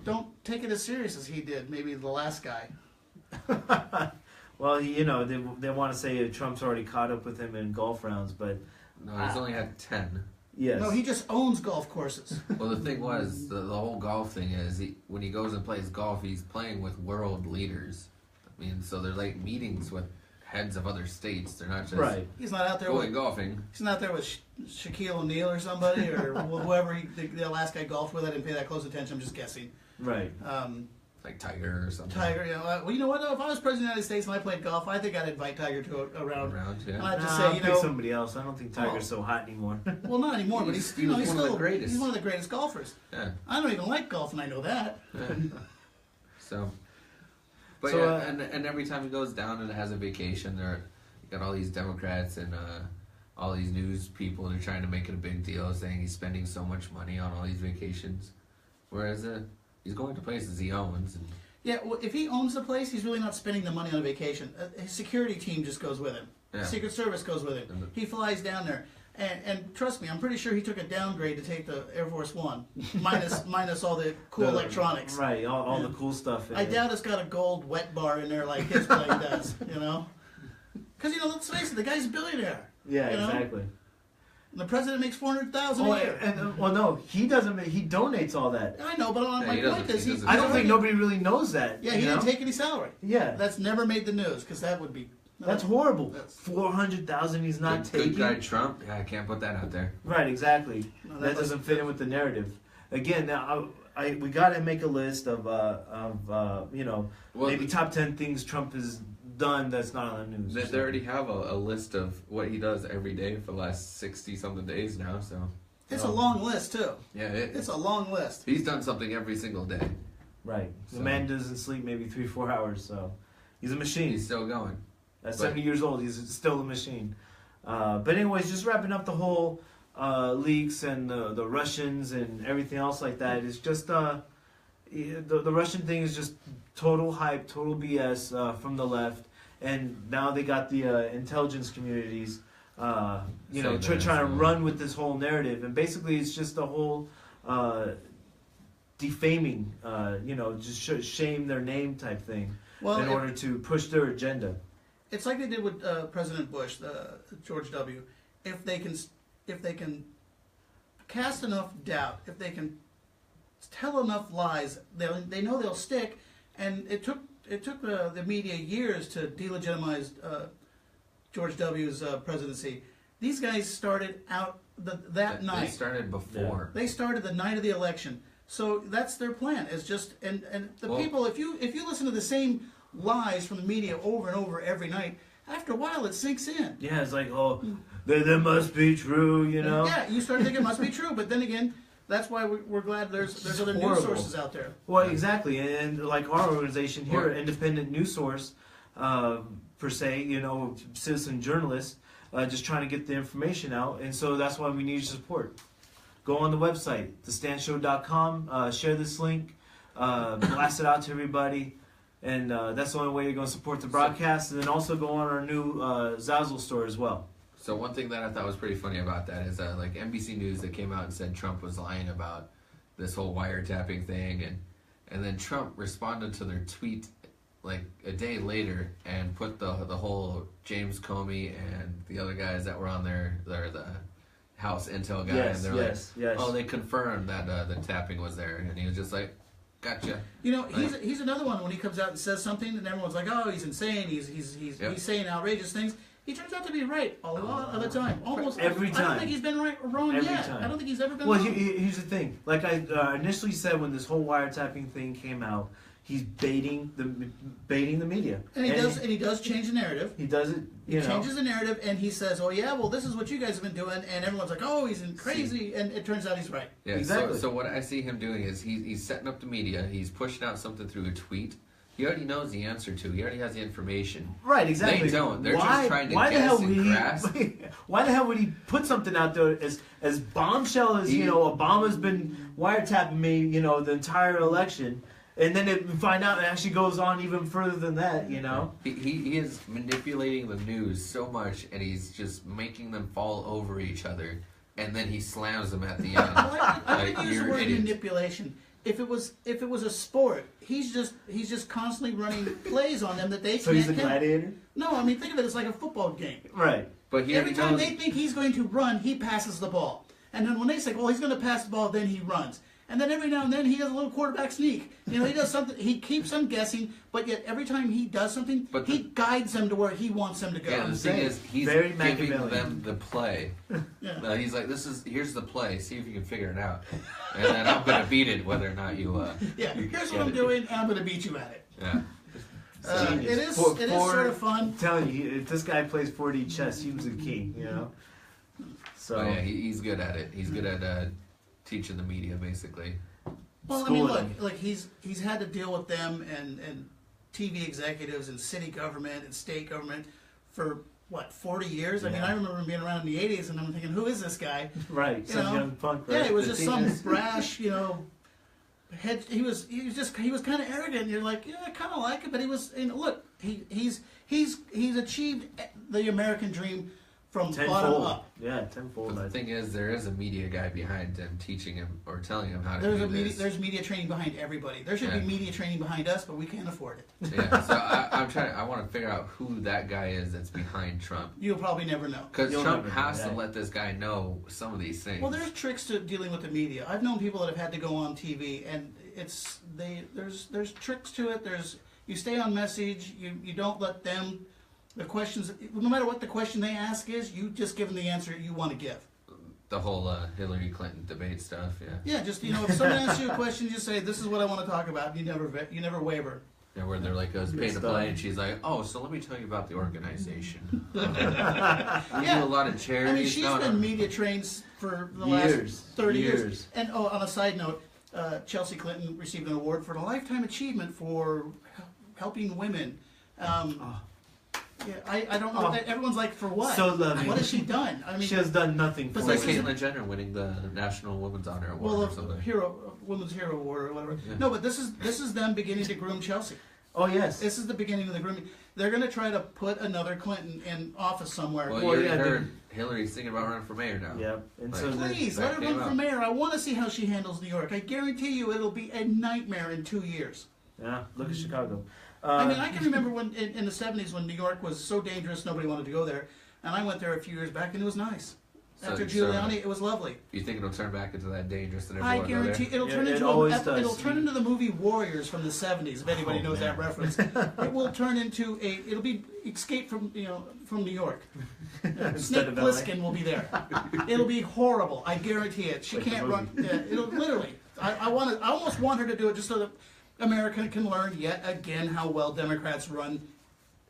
Speaker 3: don't take it as serious as he did. Maybe the last guy.
Speaker 1: Well, they want to say Trump's already caught up with him in golf rounds, but
Speaker 2: No, he's only had 10.
Speaker 1: yes.
Speaker 3: No, he just owns golf courses.
Speaker 2: Well, the thing was, the whole golf thing is, when he goes and plays golf, he's playing with world leaders. I mean, so they're like meetings with heads of other states. They're not just
Speaker 1: Right.
Speaker 3: He's not out there
Speaker 2: going
Speaker 3: with
Speaker 2: golfing.
Speaker 3: He's not there with Shaquille O'Neal or somebody or whoever the last guy golfed with. I didn't pay that close attention. I'm just guessing.
Speaker 1: Right.
Speaker 2: Like Tiger or something.
Speaker 3: Tiger, well, you know what? Though? If I was president of the United States and I played golf, I think I'd invite Tiger to a round.
Speaker 2: Yeah.
Speaker 3: And I'd just
Speaker 1: I'll
Speaker 3: say,
Speaker 1: pick somebody else. I don't think Tiger's so hot anymore.
Speaker 3: well, not anymore, but
Speaker 2: He
Speaker 3: he's
Speaker 2: was
Speaker 3: he's
Speaker 2: one of the
Speaker 3: still
Speaker 2: greatest.
Speaker 3: He's one of the greatest golfers.
Speaker 2: Yeah.
Speaker 3: I don't even like golf, and I know that.
Speaker 2: So, but
Speaker 1: So,
Speaker 2: yeah, and every time he goes down and has a vacation, you got all these Democrats and all these news people. They're trying to make it a big deal, saying he's spending so much money on all these vacations, whereas he's going to places he owns. And,
Speaker 3: Yeah, well, if he owns the place, he's really not spending the money on a vacation. His security team just goes with him.
Speaker 2: Yeah.
Speaker 3: Secret Service goes with him.
Speaker 2: And
Speaker 3: He flies down there. And trust me, I'm pretty sure he took a downgrade to take the Air Force One, minus all the cool electronics.
Speaker 1: Right, all the cool stuff.
Speaker 3: I doubt it's got a gold wet bar in there like his plane does, Because, let's face it, the guy's a billionaire.
Speaker 1: Yeah,
Speaker 3: you know?
Speaker 1: exactly.
Speaker 3: And the president makes $400,000
Speaker 1: Oh,
Speaker 3: a year.
Speaker 1: no, he doesn't. He donates all that.
Speaker 3: I know, but my
Speaker 2: he
Speaker 3: point
Speaker 2: doesn't-
Speaker 3: is,
Speaker 2: he doesn't-
Speaker 1: I don't think nobody really knows that.
Speaker 3: Yeah, he
Speaker 1: you know?
Speaker 3: didn't take any salary.
Speaker 1: Yeah,
Speaker 3: That's never made the news, because that would be...
Speaker 1: that's horrible.
Speaker 3: That's-
Speaker 1: 400,000. He's not
Speaker 2: good
Speaker 1: taking.
Speaker 2: guy Trump. Yeah, I can't put that out there.
Speaker 1: Right, exactly.
Speaker 3: No,
Speaker 1: that doesn't fit in with the narrative. Again, now we got to make a list of
Speaker 2: Well,
Speaker 1: maybe top 10 things Trump has done that's not on the news.
Speaker 2: They already have a list of what he does every day for the last 60-something days now. So
Speaker 3: It's a long list, too.
Speaker 2: yeah,
Speaker 3: It's a long list.
Speaker 2: he's done something every single day.
Speaker 1: Right. The
Speaker 2: So-
Speaker 1: man doesn't sleep maybe 3-4 hours, so he's a machine.
Speaker 2: He's still going.
Speaker 1: At
Speaker 2: but-
Speaker 1: 70 years old, he's still a machine. But anyways, just wrapping up the whole leaks and the Russians and everything else like that. It's just the Russian thing is just total hype, total BS from the left, and now they got the intelligence communities, trying to run with this whole narrative, and basically it's just a whole defaming, just shame their name type thing in order to push their agenda.
Speaker 3: It's like they did with President Bush, George W. If they can cast enough doubt, if they can tell enough lies, they know they'll stick. And it took the media years to delegitimize George W.'s presidency. These guys started out that night.
Speaker 2: They started before.
Speaker 3: They started the night of the election. So that's their plan. It's just and the
Speaker 2: Well-
Speaker 3: people. If you listen to the same lies from the media over and over every night, after a while it sinks in.
Speaker 1: Yeah, it's like, oh, that must be true, you know?
Speaker 3: Yeah, you start thinking it must be true, but then again, that's why we're glad there's other news
Speaker 1: horrible.
Speaker 3: sources out there.
Speaker 1: Well, exactly. And like our organization here,
Speaker 2: Right.
Speaker 1: Independent News Source, per se, you know, citizen journalists, just trying to get the information out. And so that's why we need your support. Go on the website, thestandshow.com, share this link, blast it out to everybody. And that's the only way you're going to support the broadcast. And then also go on our new Zazzle store as well.
Speaker 2: So one thing that I thought was pretty funny about that is like NBC News that came out and said Trump was lying about this whole wiretapping thing, and then Trump responded to their tweet like a day later and put the whole James Comey and the other guys that were on there, they're the House Intel guy,
Speaker 1: Yes,
Speaker 2: and they're
Speaker 1: yes.
Speaker 2: oh, they confirmed that the tapping was there, and he was just like, gotcha.
Speaker 3: You know, he's another one when he comes out and says something, and everyone's like, "Oh, he's insane. He's
Speaker 2: Yep.
Speaker 3: saying outrageous things." He turns out to be right a lot of the time. Almost
Speaker 1: Every
Speaker 3: I don't
Speaker 1: time.
Speaker 3: think he's been right or wrong
Speaker 1: Every
Speaker 3: yet.
Speaker 1: time.
Speaker 3: I don't think he's ever been
Speaker 1: Well,
Speaker 3: wrong.
Speaker 1: here's the thing. Like I initially said when this whole wiretapping thing came out, he's baiting the media.
Speaker 3: and he does change the narrative.
Speaker 1: He does it,
Speaker 3: He changes the narrative, and he says, "Oh yeah, well this is what you guys have been doing," and everyone's like, "Oh, he's crazy," and it turns out he's right.
Speaker 2: Yeah,
Speaker 1: Exactly.
Speaker 2: So what I see him doing is he's setting up the media. He's pushing out something through a tweet. He already knows the answer to. He already has the information.
Speaker 1: Right, exactly.
Speaker 2: They don't. They're just trying to
Speaker 1: why the
Speaker 2: guess
Speaker 1: hell
Speaker 2: and
Speaker 1: would
Speaker 2: grasp.
Speaker 1: Why the hell would he put something out there as bombshell as Obama's been wiretapping me, the entire election, and then we find out it actually goes on even further than that,
Speaker 2: He is manipulating the news so much, and he's just making them fall over each other, and then he slams them at the end.
Speaker 3: I would use the
Speaker 2: you're
Speaker 3: word
Speaker 2: idiots.
Speaker 3: manipulation. If it was a sport, he's just constantly running plays on them that they
Speaker 1: So
Speaker 3: can't
Speaker 1: he's a
Speaker 3: count.
Speaker 1: gladiator,
Speaker 3: No, I mean think of it as like a football game.
Speaker 1: right?
Speaker 2: But he
Speaker 3: Every
Speaker 2: already
Speaker 3: time
Speaker 2: knows.
Speaker 3: they think he's going to run, he passes the ball. And then when they say, "Oh, he's going to pass the ball," then he runs. And then every now and then he does a little quarterback sneak. He does something. He keeps them guessing, but yet every time he does something,
Speaker 2: But
Speaker 3: he guides them to where he wants them to go.
Speaker 2: Yeah, the thing
Speaker 1: saying,
Speaker 2: is, he's
Speaker 1: very
Speaker 2: giving
Speaker 1: Machiavellian.
Speaker 2: them the play.
Speaker 3: Yeah.
Speaker 2: He's like, here's the play. See if you can figure it out, and then I'm gonna beat it whether or not you.
Speaker 3: Yeah,
Speaker 2: you
Speaker 3: here's
Speaker 2: get
Speaker 3: what I'm
Speaker 2: it.
Speaker 3: doing, and I'm going to beat you at it.
Speaker 2: Yeah.
Speaker 1: Genius.
Speaker 3: It is
Speaker 1: For-
Speaker 3: sort of fun.
Speaker 1: I'm telling you, if this guy plays 4D chess, he was a king, So
Speaker 2: Oh yeah, he's good at it. He's good at teaching the media, basically.
Speaker 3: Well, I mean, look,
Speaker 1: schooling.
Speaker 3: like he's had to deal with them and TV executives and city government and state government for what 40 years. I mean,
Speaker 1: Yeah.
Speaker 3: I remember him being around in the 80s, and I'm thinking, who is this guy?
Speaker 1: right,
Speaker 3: You
Speaker 1: some
Speaker 3: know?
Speaker 1: young punk. Right?
Speaker 3: Yeah, it was
Speaker 2: The
Speaker 3: just
Speaker 2: thing
Speaker 3: some
Speaker 2: is-
Speaker 3: brash, head. He was kind of arrogant. And you're like, yeah, I kind of like it, but he was. Look, he's achieved the American dream from bottom
Speaker 1: tenfold.
Speaker 3: up.
Speaker 1: Yeah, tenfold.
Speaker 2: But the
Speaker 1: I think.
Speaker 2: thing is, there is a media guy behind him teaching him or telling him how to
Speaker 3: There's
Speaker 2: do this.
Speaker 3: there's media training behind everybody. There should be
Speaker 2: Yeah.
Speaker 3: media training behind us, but we can't afford it.
Speaker 2: Yeah, so I'm trying. I want to figure out who that guy is that's behind Trump,
Speaker 3: You'll probably never know.
Speaker 2: because
Speaker 1: You'll
Speaker 2: Trump
Speaker 1: never know,
Speaker 2: has to
Speaker 1: yeah.
Speaker 2: let this guy know some of these things.
Speaker 3: Well, there's tricks to dealing with the media. I've known people that have had to go on TV, and there's tricks to it. You stay on message. You don't let them. The questions, no matter what the question they ask is, you just give them the answer you want to give.
Speaker 2: The whole Hillary Clinton debate stuff. Yeah.
Speaker 3: Yeah, just if someone asks you a question, just say, "This is what I want to talk about." You never waver.
Speaker 2: Yeah, where they're like, I was paying to
Speaker 1: stuff.
Speaker 2: play, and she's like, oh, so let me tell you about the organization. We
Speaker 3: Yeah.
Speaker 2: do a lot of charities.
Speaker 3: I mean, she's
Speaker 2: No, no.
Speaker 3: been media trained for the
Speaker 1: Years.
Speaker 3: last 30 years.
Speaker 1: Years.
Speaker 3: And on a side note, Chelsea Clinton received an award for a lifetime achievement for helping women. Yeah, I don't know.
Speaker 1: Oh.
Speaker 3: Everyone's like, for what?
Speaker 1: So loving.
Speaker 3: What has she done? I mean,
Speaker 1: She has done nothing for
Speaker 3: But
Speaker 2: It's like
Speaker 3: this is-
Speaker 2: Caitlyn Jenner winning the National Women's Honor Award
Speaker 3: well,
Speaker 2: or something.
Speaker 3: Women's Hero Award or whatever.
Speaker 2: Yeah.
Speaker 3: No, but this is them beginning to groom Chelsea.
Speaker 1: Oh yes.
Speaker 3: This is the beginning of the grooming. They're going to try to put another Clinton in office somewhere.
Speaker 2: Well,
Speaker 1: Well,
Speaker 2: you already
Speaker 1: yeah,
Speaker 2: heard Hillary's thinking about running for mayor now.
Speaker 1: Yeah, and
Speaker 2: Like,
Speaker 1: so
Speaker 3: Please,
Speaker 2: that
Speaker 3: let her
Speaker 2: came
Speaker 3: run for
Speaker 2: out.
Speaker 3: mayor. I want to see how she handles New York. I guarantee you it'll be a nightmare in 2 years.
Speaker 1: yeah. Look at Chicago.
Speaker 3: I mean, I can remember when in the 70s when New York was so dangerous nobody wanted to go there. And I went there a few years back and it was nice.
Speaker 2: So-
Speaker 3: After
Speaker 2: so-
Speaker 3: Giuliani, it was lovely.
Speaker 2: You think it'll turn back into that dangerous and
Speaker 3: I
Speaker 2: everyone go there?
Speaker 3: guarantee it'll
Speaker 1: Yeah,
Speaker 3: turn
Speaker 1: it
Speaker 3: into
Speaker 1: always does.
Speaker 3: it'll turn into the movie Warriors from the 70s. If anybody
Speaker 1: Oh,
Speaker 3: knows
Speaker 1: man.
Speaker 3: that reference, it will turn into it'll be Escape from New York.
Speaker 1: Instead
Speaker 3: Snake
Speaker 1: of LA.
Speaker 3: Plissken will be there. It'll be horrible. I guarantee it. She
Speaker 1: Like the
Speaker 3: can't run. Yeah, it'll literally. I almost want her to do it just so that America can learn yet again how well Democrats run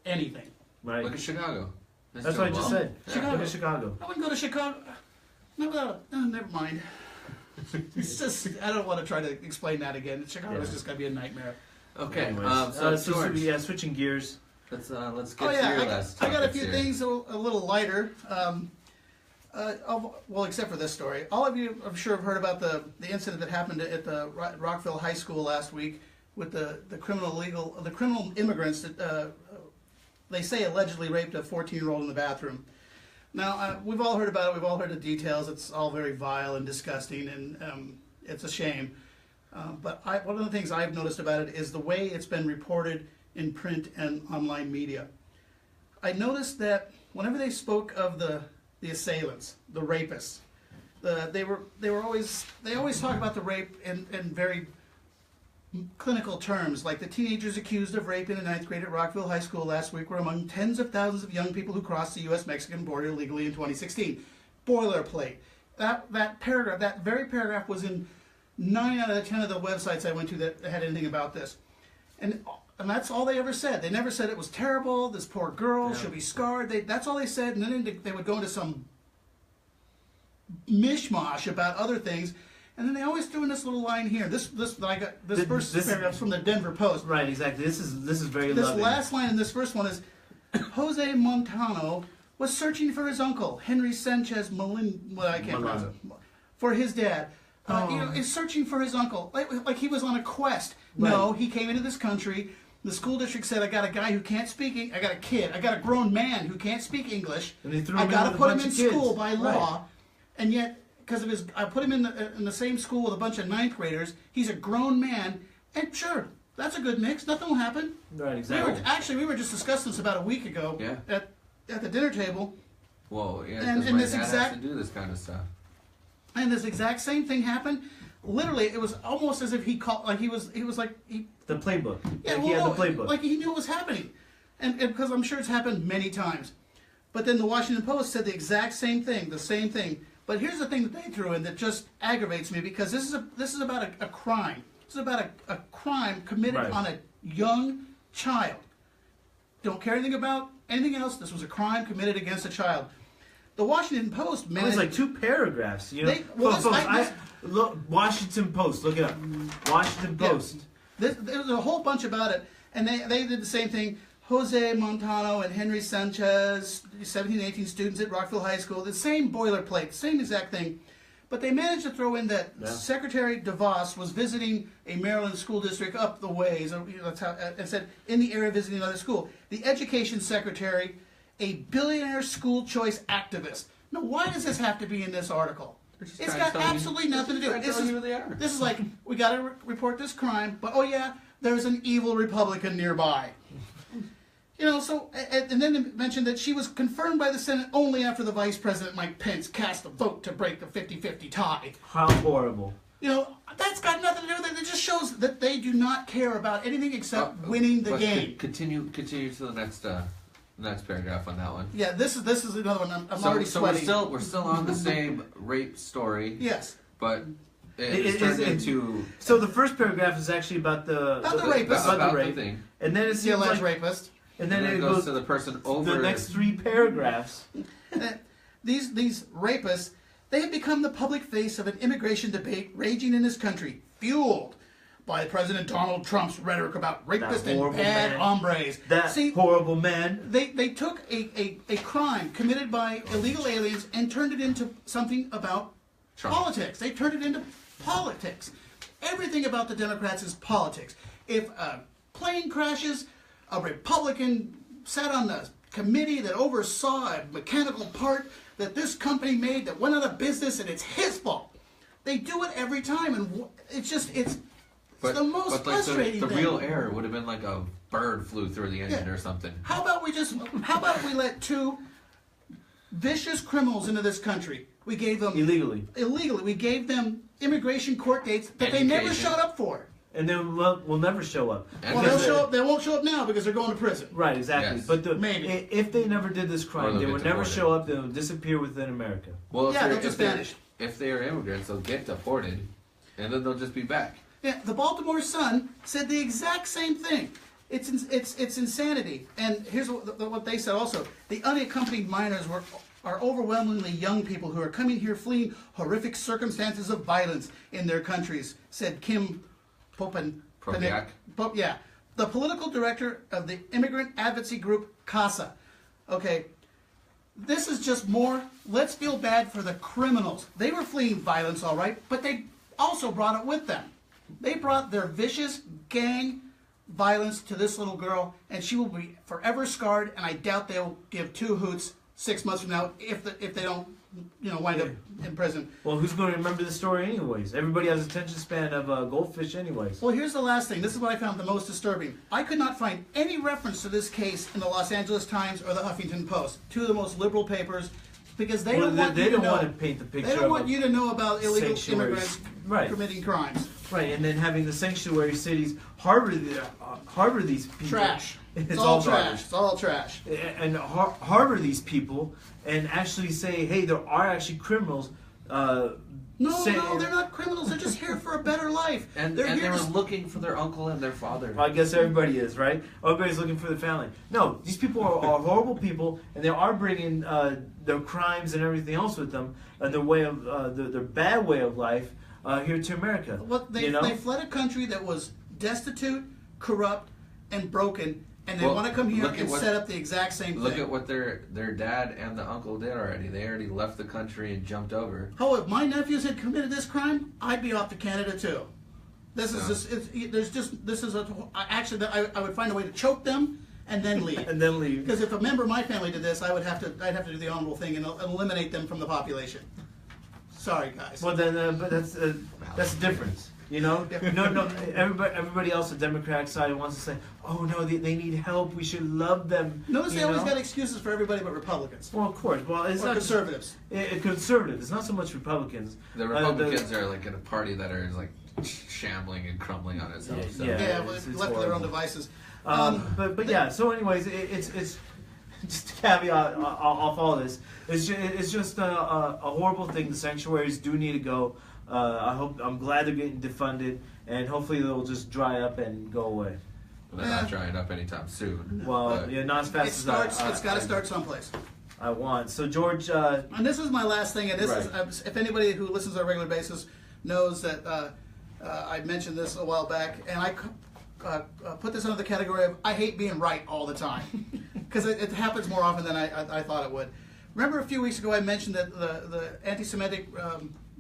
Speaker 3: anything.
Speaker 1: Right.
Speaker 2: Look at Chicago.
Speaker 1: That's what I just said.
Speaker 3: Chicago.
Speaker 1: Look at Chicago.
Speaker 3: I wouldn't go to Chicago. No, never mind. It's just, I don't want to try to explain that again. Chicago's just going to be a nightmare.
Speaker 2: Okay.
Speaker 1: Anyways,
Speaker 2: So George,
Speaker 1: switching gears.
Speaker 2: let's get
Speaker 3: Oh
Speaker 2: to
Speaker 3: yeah,
Speaker 2: your last
Speaker 3: I got a
Speaker 2: topics
Speaker 3: few
Speaker 2: here.
Speaker 3: things a little lighter. Well, except for this story. All of you, I'm sure, have heard about the incident that happened at the Rockville High School last week with the criminal immigrants that they say allegedly raped a 14-year-old in the bathroom. Now, we've all heard about it. We've all heard the details. It's all very vile and disgusting, and it's a shame. But one of the things I've noticed about it is the way it's been reported in print and online media. I noticed that whenever they spoke of the assailants, the rapists, they always talk about the rape in very clinical terms, like the teenagers accused of rape in a ninth grade at Rockville High School last week were among tens of thousands of young people who crossed the U.S.-Mexican border illegally in 2016. Boilerplate. That paragraph, that very paragraph was in 9 out of 10 of the websites I went to that had anything about this. And that's all they ever said. They never said it was terrible, this poor girl, she'll be scarred. That's all they said, and then they would go into some mishmash about other things. And then they always threw in this little line here. This first paragraph's from the Denver Post.
Speaker 1: Right, exactly. This is very
Speaker 3: This
Speaker 1: loving.
Speaker 3: last line in this first one is, Jose Montano was searching for his uncle, Henry Sanchez for his dad. Is searching for his uncle, like he was on a quest.
Speaker 1: Right.
Speaker 3: No, he came into this country. The school district said, I got a guy who can't speak, I got a kid, I got a grown man who can't speak English.
Speaker 1: And they threw
Speaker 3: I
Speaker 1: him in
Speaker 3: got
Speaker 1: with
Speaker 3: to
Speaker 1: a
Speaker 3: put him
Speaker 1: bunch
Speaker 3: in
Speaker 1: of
Speaker 3: school
Speaker 1: kids.
Speaker 3: by law.
Speaker 1: Right.
Speaker 3: And yet, because of his, I put him in the same school with a bunch of ninth graders. He's a grown man, and sure, that's a good mix. Nothing will happen.
Speaker 1: Right, exactly.
Speaker 3: We were just discussing this about a week ago at the dinner table.
Speaker 2: Whoa, yeah,
Speaker 3: And-
Speaker 2: because
Speaker 3: and
Speaker 2: my
Speaker 3: this
Speaker 2: dad
Speaker 3: exact-
Speaker 2: has to do this kind of stuff.
Speaker 3: And this exact same thing happened. Literally, it was almost as if he called, like he was like he.
Speaker 1: The playbook.
Speaker 3: Yeah,
Speaker 1: Like he had the playbook.
Speaker 3: Like he knew what was happening, and because I'm sure it's happened many times. But then the Washington Post said the exact same thing, the same thing. But here's the thing that they threw in that just aggravates me, because this is about a crime. This is about a crime committed
Speaker 1: Right.
Speaker 3: on a young child. Don't care anything about anything else. This was a crime committed against a child. The Washington Post
Speaker 1: It
Speaker 3: managed.
Speaker 1: was like 2 paragraphs. You know, look, Washington Post. Look it up. Washington
Speaker 3: Yeah.
Speaker 1: Post.
Speaker 3: There was a whole bunch about it, and they did the same thing. Jose Montano and Henry Sanchez, 17 and 18 students at Rockville High School, the same boilerplate, same exact thing. But they managed to throw in that Secretary DeVos was visiting a Maryland school district up the ways, that's how, and said, in the area visiting another school. The Education Secretary, a billionaire school choice activist. Now, why does this have to be in this article?
Speaker 2: just
Speaker 3: It's
Speaker 2: trying to
Speaker 3: got
Speaker 2: tell you-
Speaker 3: absolutely nothing to do.
Speaker 2: trying to
Speaker 3: This
Speaker 2: tell
Speaker 3: is
Speaker 2: you who they are.
Speaker 3: This is like, we got to report this crime, but oh yeah, there's an evil Republican nearby. You know, so, and then they mentioned that she was confirmed by the Senate only after the Vice President Mike Pence cast a vote to break the 50-50 tie.
Speaker 1: How horrible.
Speaker 3: You know, that's got nothing to do with it. It just shows that they do not care about anything except winning the
Speaker 2: But
Speaker 3: game.
Speaker 2: Continue to the next paragraph on that one.
Speaker 3: Yeah, this is another one. I'm
Speaker 2: So,
Speaker 3: already
Speaker 2: so
Speaker 3: sweating.
Speaker 2: we're still on the same rape story,
Speaker 3: Yes.
Speaker 2: but it's turned into
Speaker 1: So the first paragraph is actually about the
Speaker 3: rapist.
Speaker 1: about the
Speaker 2: the
Speaker 1: rape,
Speaker 2: thing.
Speaker 1: and then it
Speaker 3: The
Speaker 1: seems
Speaker 3: alleged
Speaker 1: like,
Speaker 3: rapist.
Speaker 1: and then it
Speaker 2: goes
Speaker 1: goes
Speaker 2: to the person over
Speaker 1: the next 3 paragraphs.
Speaker 3: These rapists, they have become the public face of an immigration debate raging in this country, fueled by President Donald Trump's rhetoric about rapists and
Speaker 1: horrible
Speaker 3: bad
Speaker 1: man.
Speaker 3: hombres.
Speaker 1: That
Speaker 3: See,
Speaker 1: horrible man.
Speaker 3: they took a crime committed by illegal aliens and turned it into something about
Speaker 2: Trump.
Speaker 3: politics. They turned it into politics. Everything about the Democrats is politics. If a plane crashes, a Republican sat on the committee that oversaw a mechanical part that this company made that went out of business, and it's his fault. They do it every time, and it's the most frustrating
Speaker 2: the
Speaker 3: thing.
Speaker 2: real error would have been like a bird flew through the engine
Speaker 3: Yeah.
Speaker 2: or something.
Speaker 3: How about we let 2 vicious criminals into this country? We gave them
Speaker 1: Illegally.
Speaker 3: We gave them immigration court dates that they never
Speaker 2: Education.
Speaker 3: showed up for.
Speaker 1: And they will never show up.
Speaker 2: And
Speaker 3: Well,
Speaker 2: Because
Speaker 3: they'll show up. They won't show up now because they're going to prison.
Speaker 1: Right, exactly.
Speaker 2: Yes.
Speaker 1: But
Speaker 3: Maybe.
Speaker 1: if they never did this
Speaker 2: Or
Speaker 1: crime,
Speaker 2: they'll
Speaker 1: they
Speaker 2: get
Speaker 1: would never
Speaker 2: deported.
Speaker 1: show up. They'll disappear within America.
Speaker 2: Well,
Speaker 3: Yeah, they'll just vanish.
Speaker 2: If they are immigrants, they'll get deported. And then they'll just be back.
Speaker 3: Yeah, the Baltimore Sun said the exact same thing. It's insanity. And here's what they said also. The unaccompanied minors are overwhelmingly young people who are coming here fleeing horrific circumstances of violence in their countries, said Kim
Speaker 2: Popiak.
Speaker 3: Yeah, the political director of the immigrant advocacy group CASA. Okay, this is just more, let's feel bad for the criminals. They were fleeing violence, all right, but they also brought it with them. They brought their vicious gang violence to this little girl, and she will be forever scarred, and I doubt they'll give two hoots 6 months from now if they don't, wind up in prison.
Speaker 1: Well, who's going to remember the story anyways? Everybody has attention span of goldfish anyways.
Speaker 3: Well, here's the last thing. This is what I found the most disturbing. I could not find any reference to this case in the Los Angeles Times or the Huffington Post, two of the most liberal papers, because they don't want you to know.
Speaker 1: Want to paint the picture.
Speaker 3: They don't want you to know about illegal immigrants committing crimes.
Speaker 1: Right, and then having the sanctuary cities harbor these people.
Speaker 3: Trash.
Speaker 1: It's all
Speaker 3: trash.
Speaker 1: garbage.
Speaker 3: It's all trash.
Speaker 1: And harbor these people and actually say, hey, there are actually criminals.
Speaker 3: No, they're not criminals. They're just here for a better life.
Speaker 2: And they were looking for their uncle and their father.
Speaker 1: I guess everybody is, right? Everybody's looking for the family. No, these people are horrible people, and they are bringing their crimes and everything else with them, and their way of their bad way of life here to America.
Speaker 3: They fled a country that was destitute, corrupt, and broken. And they want to come here and set up the exact same thing.
Speaker 2: Look at what their dad and the uncle did already. They already left the country and jumped over.
Speaker 3: Oh, if my nephews had committed this crime, I'd be off to Canada too. I would find a way to choke them and then leave.
Speaker 1: And then leave.
Speaker 3: Because if a member of my family did this, I'd have to do the honorable thing and eliminate them from the population. Sorry, guys.
Speaker 1: Well, then, but that's the difference. No, everybody else, the Democratic side, wants to say, oh, no, they need help. We should love them.
Speaker 3: Notice they always got excuses for everybody but Republicans.
Speaker 1: Well, of course. Well, it's not
Speaker 3: conservatives.
Speaker 1: Conservative. It's not so much Republicans.
Speaker 2: The Republicans are like in a party that are like shambling and crumbling on itself.
Speaker 3: Left to their own devices.
Speaker 1: But yeah. So, anyways, it's just a caveat off all this. It's just a horrible thing. The sanctuaries do need to go. I'm glad they're getting defunded, and hopefully they'll just dry up and go away.
Speaker 2: Well, they're not drying up anytime soon.
Speaker 1: Well, not as fast as
Speaker 3: it's got to start someplace.
Speaker 1: I want. So, George...
Speaker 3: and this is my last thing, and this is, if anybody who listens on a regular basis knows that I mentioned this a while back, and I put this under the category of I hate being right all the time, because it happens more often than I thought it would. Remember a few weeks ago I mentioned that the anti-Semitic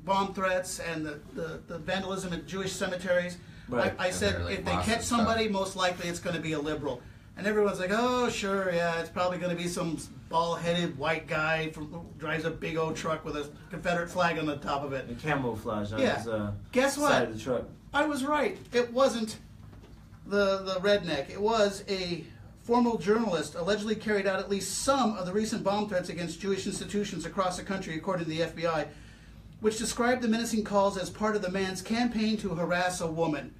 Speaker 3: bomb threats and the vandalism at Jewish cemeteries. Right. I said if they catch somebody, most likely it's going to be a liberal. And everyone's like, oh, sure, yeah, it's probably going to be some bald-headed white guy who drives a big old truck with a Confederate flag on the top of it.
Speaker 1: And camouflage on his
Speaker 3: Guess what?
Speaker 1: side of the truck.
Speaker 3: I was right. It wasn't the redneck. It was a former journalist allegedly carried out at least some of the recent bomb threats against Jewish institutions across the country, according to the FBI, which described the menacing calls as part of the man's campaign to harass a woman.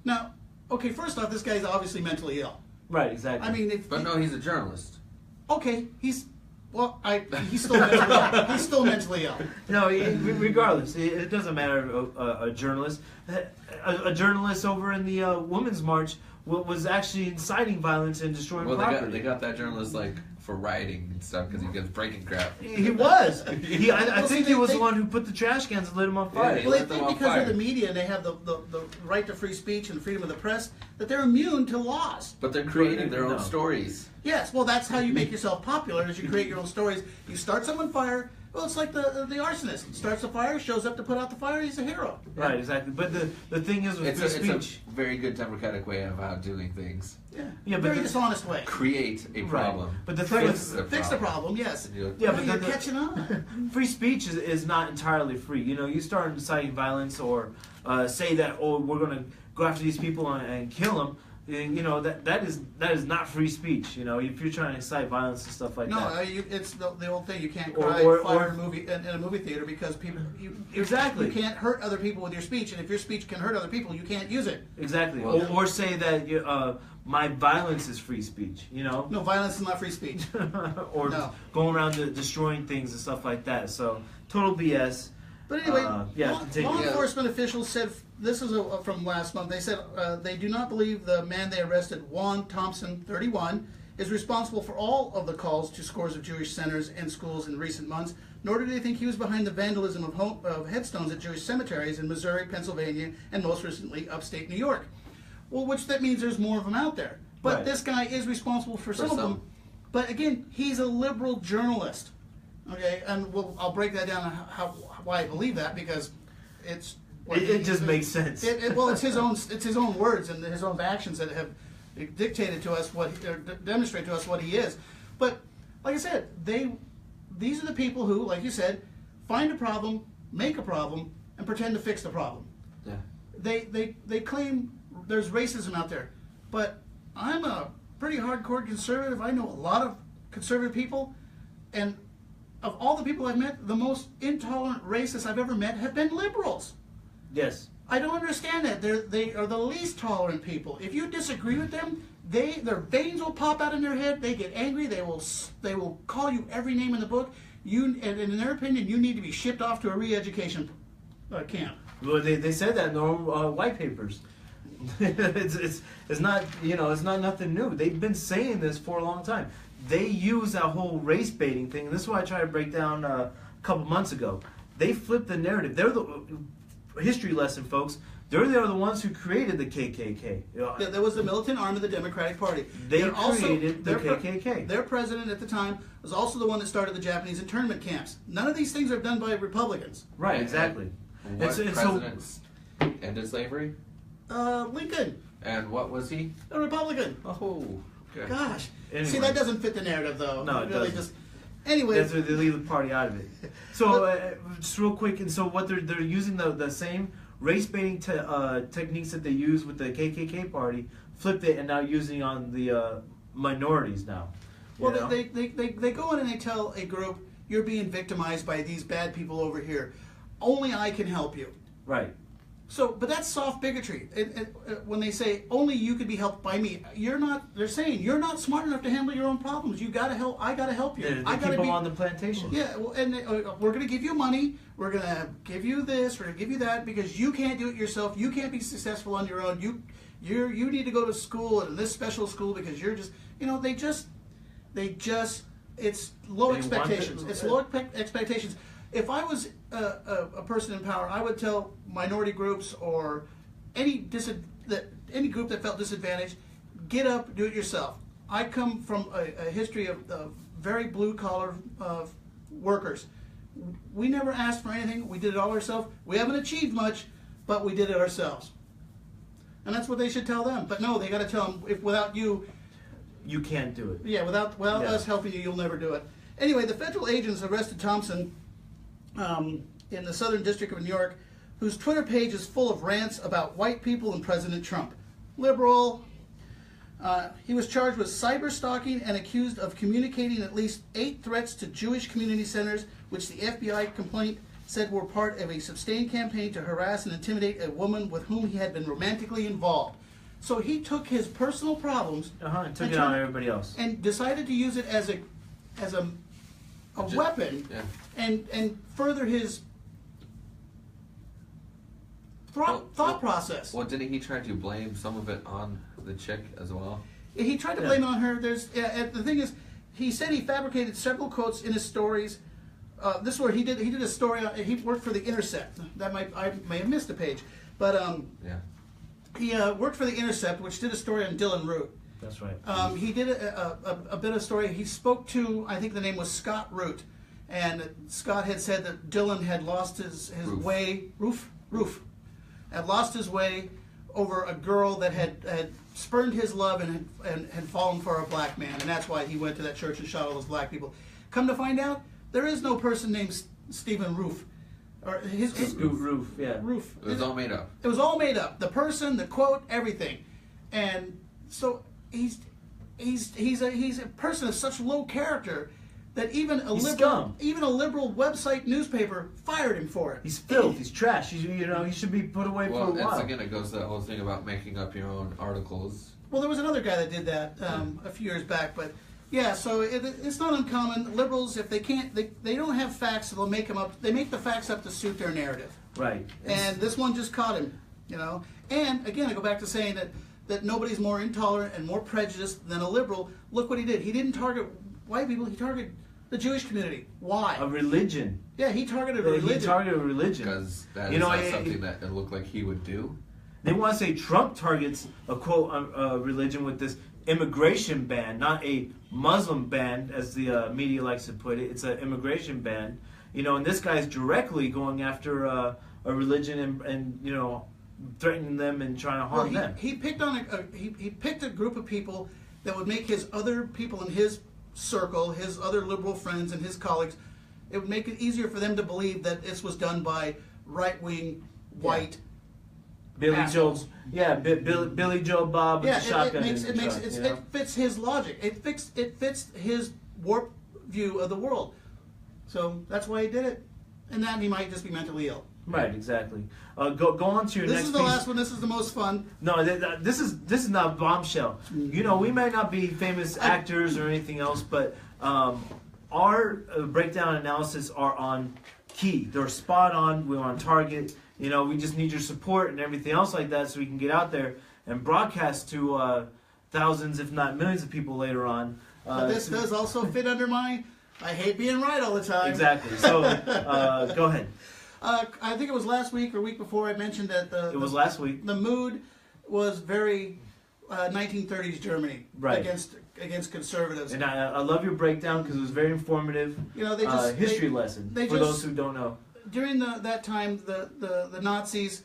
Speaker 3: Now, okay, first off, this guy's obviously mentally ill.
Speaker 1: Right, exactly.
Speaker 3: I mean,
Speaker 2: no, he's a journalist.
Speaker 3: Okay, he's still mentally ill. He's still mentally ill.
Speaker 1: No, regardless, it doesn't matter. A journalist, a journalist over in the Women's March was actually inciting violence and destroying property.
Speaker 2: They got that journalist for rioting and stuff because he was breaking crap.
Speaker 1: He was. I think he was the one who put the trash cans and lit them on fire.
Speaker 3: Well, they think because of the media and they have the right to free speech and freedom of the press that they're immune to laws.
Speaker 2: But they're creating their own stories.
Speaker 3: Yes, well, that's how you make yourself popular, is you create your own stories. You start someone fire. Well, it's like the arsonist. Starts a fire, shows up to put out the fire, he's a hero.
Speaker 1: Right, exactly. But the thing is with free speech...
Speaker 2: It's a very good democratic way of doing things.
Speaker 3: Yeah, very dishonest way.
Speaker 2: Create a problem.
Speaker 1: Right. But the thing is...
Speaker 3: Fix the problem, yes.
Speaker 1: Yeah, but
Speaker 3: you're catching on.
Speaker 1: Free speech is not entirely free. You start inciting violence or say that, we're going to go after these people and kill them. That is not free speech. If you're trying to incite violence and stuff like that.
Speaker 3: No, it's the old thing. You can't cry fire in a movie theater because people.
Speaker 1: Exactly.
Speaker 3: You can't hurt other people with your speech, and if your speech can hurt other people, you can't use it.
Speaker 1: Exactly. Or say that my violence is free speech.
Speaker 3: No, violence is not free speech.
Speaker 1: Or going around destroying things and stuff like that. So total BS.
Speaker 3: But anyway,
Speaker 1: continue.
Speaker 3: law enforcement officials said, this is from last month, they said they do not believe the man they arrested, Juan Thompson, 31, is responsible for all of the calls to scores of Jewish centers and schools in recent months, nor do they think he was behind the vandalism of headstones at Jewish cemeteries in Missouri, Pennsylvania, and most recently upstate New York. Well, which that means there's more of them out there. But
Speaker 1: Right.
Speaker 3: this guy is responsible for some of them. But again, he's a liberal journalist. Okay, and I'll break that down why I believe that, because it's
Speaker 1: It just makes sense.
Speaker 3: Well, it's his own words and his own actions that have dictated to us demonstrate to us what he is. But like I said, these are the people who, like you said, find a problem, make a problem, and pretend to fix the problem.
Speaker 2: Yeah.
Speaker 3: They claim there's racism out there, but I'm a pretty hardcore conservative. I know a lot of conservative people, and of all the people I've met, the most intolerant racists I've ever met have been liberals.
Speaker 1: Yes.
Speaker 3: I don't understand that. They are the least tolerant people. If you disagree with them, their veins will pop out in their head. They get angry. They will call you every name in the book. And in their opinion, you need to be shipped off to a re-education camp.
Speaker 1: Well, they said that in their own white papers. it's not it's not nothing new. They've been saying this for a long time. They use that whole race baiting thing. And this is what I tried to break down a couple months ago. They flipped the narrative. They're the history lesson, folks. They are the ones who created the KKK.
Speaker 3: There was the militant arm of the Democratic Party.
Speaker 1: They created the KKK.
Speaker 3: Their president at the time was also the one that started the Japanese internment camps. None of these things are done by Republicans.
Speaker 1: Right, exactly.
Speaker 2: What presidents ended slavery?
Speaker 3: Lincoln.
Speaker 2: And what was he?
Speaker 3: A Republican.
Speaker 2: Oh, okay.
Speaker 3: Gosh.
Speaker 1: Anyway.
Speaker 3: See, that doesn't fit the narrative, though.
Speaker 1: No, it
Speaker 3: really
Speaker 1: doesn't.
Speaker 3: Anyway.
Speaker 1: That's why they leave the party out of it. So, just real quick, and so what they're using the same race baiting techniques that they use with the KKK party, flipped it, and now using on the minorities now.
Speaker 3: Well, they go in and they tell a group, you're being victimized by these bad people over here. Only I can help you.
Speaker 1: Right.
Speaker 3: So, but that's soft bigotry. When they say only you could be helped by me, you're not. They're saying you're not smart enough to handle your own problems. You got to help. I got to help you.
Speaker 1: They keep them on the plantation.
Speaker 3: Yeah, well, and we're going to give you money. We're going to give you this. We're going to give you that because you can't do it yourself. You can't be successful on your own. You need to go to school and this special school because you're just. They just. It's low expectations. It's low expectations. If I was a person in power, I would tell minority groups or any group that felt disadvantaged, get up, do it yourself. I come from a history of very blue-collar workers. We never asked for anything. We did it all ourselves. We haven't achieved much, but we did it ourselves. And that's what they should tell them. But no, they got to tell them, if without you...
Speaker 1: You can't do it.
Speaker 3: Yeah, without us helping you, you'll never do it. Anyway, the federal agents arrested Thompson in the Southern District of New York, whose Twitter page is full of rants about white people and President Trump. Liberal. He was charged with cyber stalking and accused of communicating at least 8 threats to Jewish community centers, which the FBI complaint said were part of a sustained campaign to harass and intimidate a woman with whom he had been romantically involved. So he took his personal problems
Speaker 1: and took it on everybody else,
Speaker 3: and decided to use it as a weapon, and further his thought process.
Speaker 2: Well, didn't he try to blame some of it on the chick as well?
Speaker 3: He tried to blame it on her. The thing is, he said he fabricated several quotes in his stories. This is where he did a story. He worked for The Intercept. I may have missed a page, but he worked for The Intercept, which did a story on Dylan Root.
Speaker 1: That's right.
Speaker 3: He did a bit of story. He spoke to, I think the name was Scott Root, and Scott had said that Dylan had lost his way. Roof had lost his way over a girl that had spurned his love and had fallen for a black man, and that's why he went to that church and shot all those black people. Come to find out, there is no person named Stephen Roof. Or his
Speaker 1: Roof, yeah.
Speaker 3: Roof.
Speaker 2: It was all made up.
Speaker 3: It was all made up. The person, the quote, everything. And so he's a person of such low character that even a liberal website newspaper fired him for it.
Speaker 1: He's filth. He's trash. He should be put away for a while.
Speaker 2: Well, again, it goes to that whole thing about making up your own articles.
Speaker 3: Well, there was another guy that did that a few years back, but Yeah, so it's not uncommon. Liberals, if they can't, they don't have facts, so they'll make them up. They make the facts up to suit their narrative.
Speaker 1: Right.
Speaker 3: And this one just caught him, you know. And again, I go back to saying that nobody's more intolerant and more prejudiced than a liberal. Look what he did. He didn't target white people. He targeted the Jewish community. Why?
Speaker 1: A religion.
Speaker 3: Yeah, he targeted a religion.
Speaker 1: He targeted a religion.
Speaker 2: Because that is not something that it looked like he would do.
Speaker 1: They want to say Trump targets a quote religion with this immigration ban, not a Muslim ban, as the media likes to put it. It's an immigration ban. You know, and this guy's directly going after a religion and you know, threatening them and trying to harm them.
Speaker 3: He picked on he picked a group of people that would make his other people in his circle, his other liberal friends and his colleagues, it would make it easier for them to believe that this was done by right-wing white
Speaker 1: Billy
Speaker 3: assholes.
Speaker 1: Joe, yeah, Billy Joe Bob with the shotgun in the truck, you know?
Speaker 3: It fits his logic. It fits his warped view of the world. So that's why he did it. And that he might just be mentally ill.
Speaker 1: Right, exactly. Go on to your next
Speaker 3: This is the
Speaker 1: piece.
Speaker 3: last one. This is the most fun.
Speaker 1: No, this is not bombshell. You know, we may not be famous actors or anything else, but our breakdown analysis are on key. They're spot on. We're on target. You know, we just need your support and everything else like that, so we can get out there and broadcast to thousands, if not millions, of people later on.
Speaker 3: But this does also fit under my I hate being right all the time.
Speaker 1: Exactly. So go ahead.
Speaker 3: I think it was last week or week before I mentioned that
Speaker 1: It was last week.
Speaker 3: the mood was very 1930s Germany
Speaker 1: Right.
Speaker 3: against conservatives.
Speaker 1: And I love your breakdown because it was very informative.
Speaker 3: You know, they just
Speaker 1: history lesson for those who don't know.
Speaker 3: During that time, the Nazis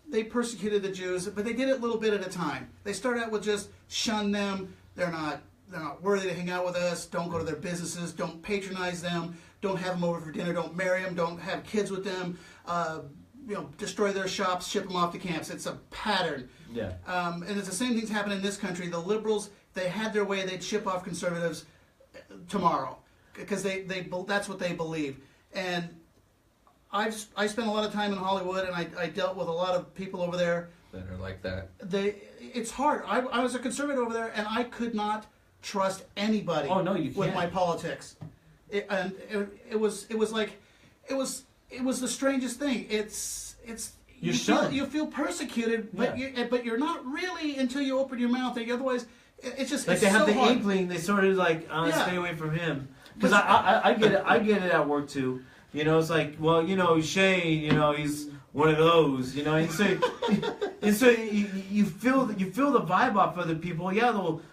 Speaker 3: they persecuted the Jews, but they did it a little bit at a time. They started out with just shun them. They're not worthy to hang out with us. Don't go to their businesses. Don't patronize them. Don't have them over for dinner. Don't marry them. Don't have kids with them. You know, destroy their shops, ship them off to camps. It's a pattern.
Speaker 1: Yeah.
Speaker 3: And it's the same things happen in this country. The liberals, they had their way. They'd ship off conservatives tomorrow because that's what they believe. And I spent a lot of time in Hollywood, and I dealt with a lot of people over there.
Speaker 2: That are like that.
Speaker 3: It's hard. I was a conservative over there, and I could not trust anybody.
Speaker 1: Oh, no, you
Speaker 3: with
Speaker 1: can't.
Speaker 3: my politics. It was the strangest thing. You feel persecuted, but you're not really until you open your mouth. Otherwise, it's just
Speaker 1: like
Speaker 3: it's
Speaker 1: they have
Speaker 3: so
Speaker 1: the
Speaker 3: hard.
Speaker 1: inkling. They sort of like
Speaker 3: Yeah.
Speaker 1: stay away from him because I get it. I get it at work too. You know, it's like, well, you know, Shane, you know, he's one of those, you know, and so you feel the vibe off other people. Yeah,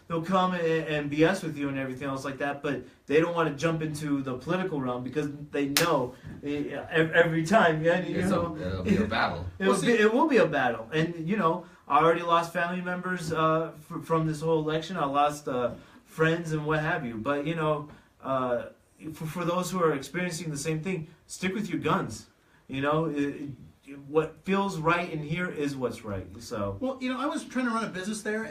Speaker 1: they'll come and BS with you and everything else like that, but they don't want to jump into the political realm because they know every time. Yeah,
Speaker 2: It'll be a battle.
Speaker 1: It will be a battle, and you know, I already lost family members from this whole election. I lost friends and what have you, but you know. For those who are experiencing the same thing, stick with your guns. You know, what feels right in here is what's right. So.
Speaker 3: Well, you know, I was trying to run a business there,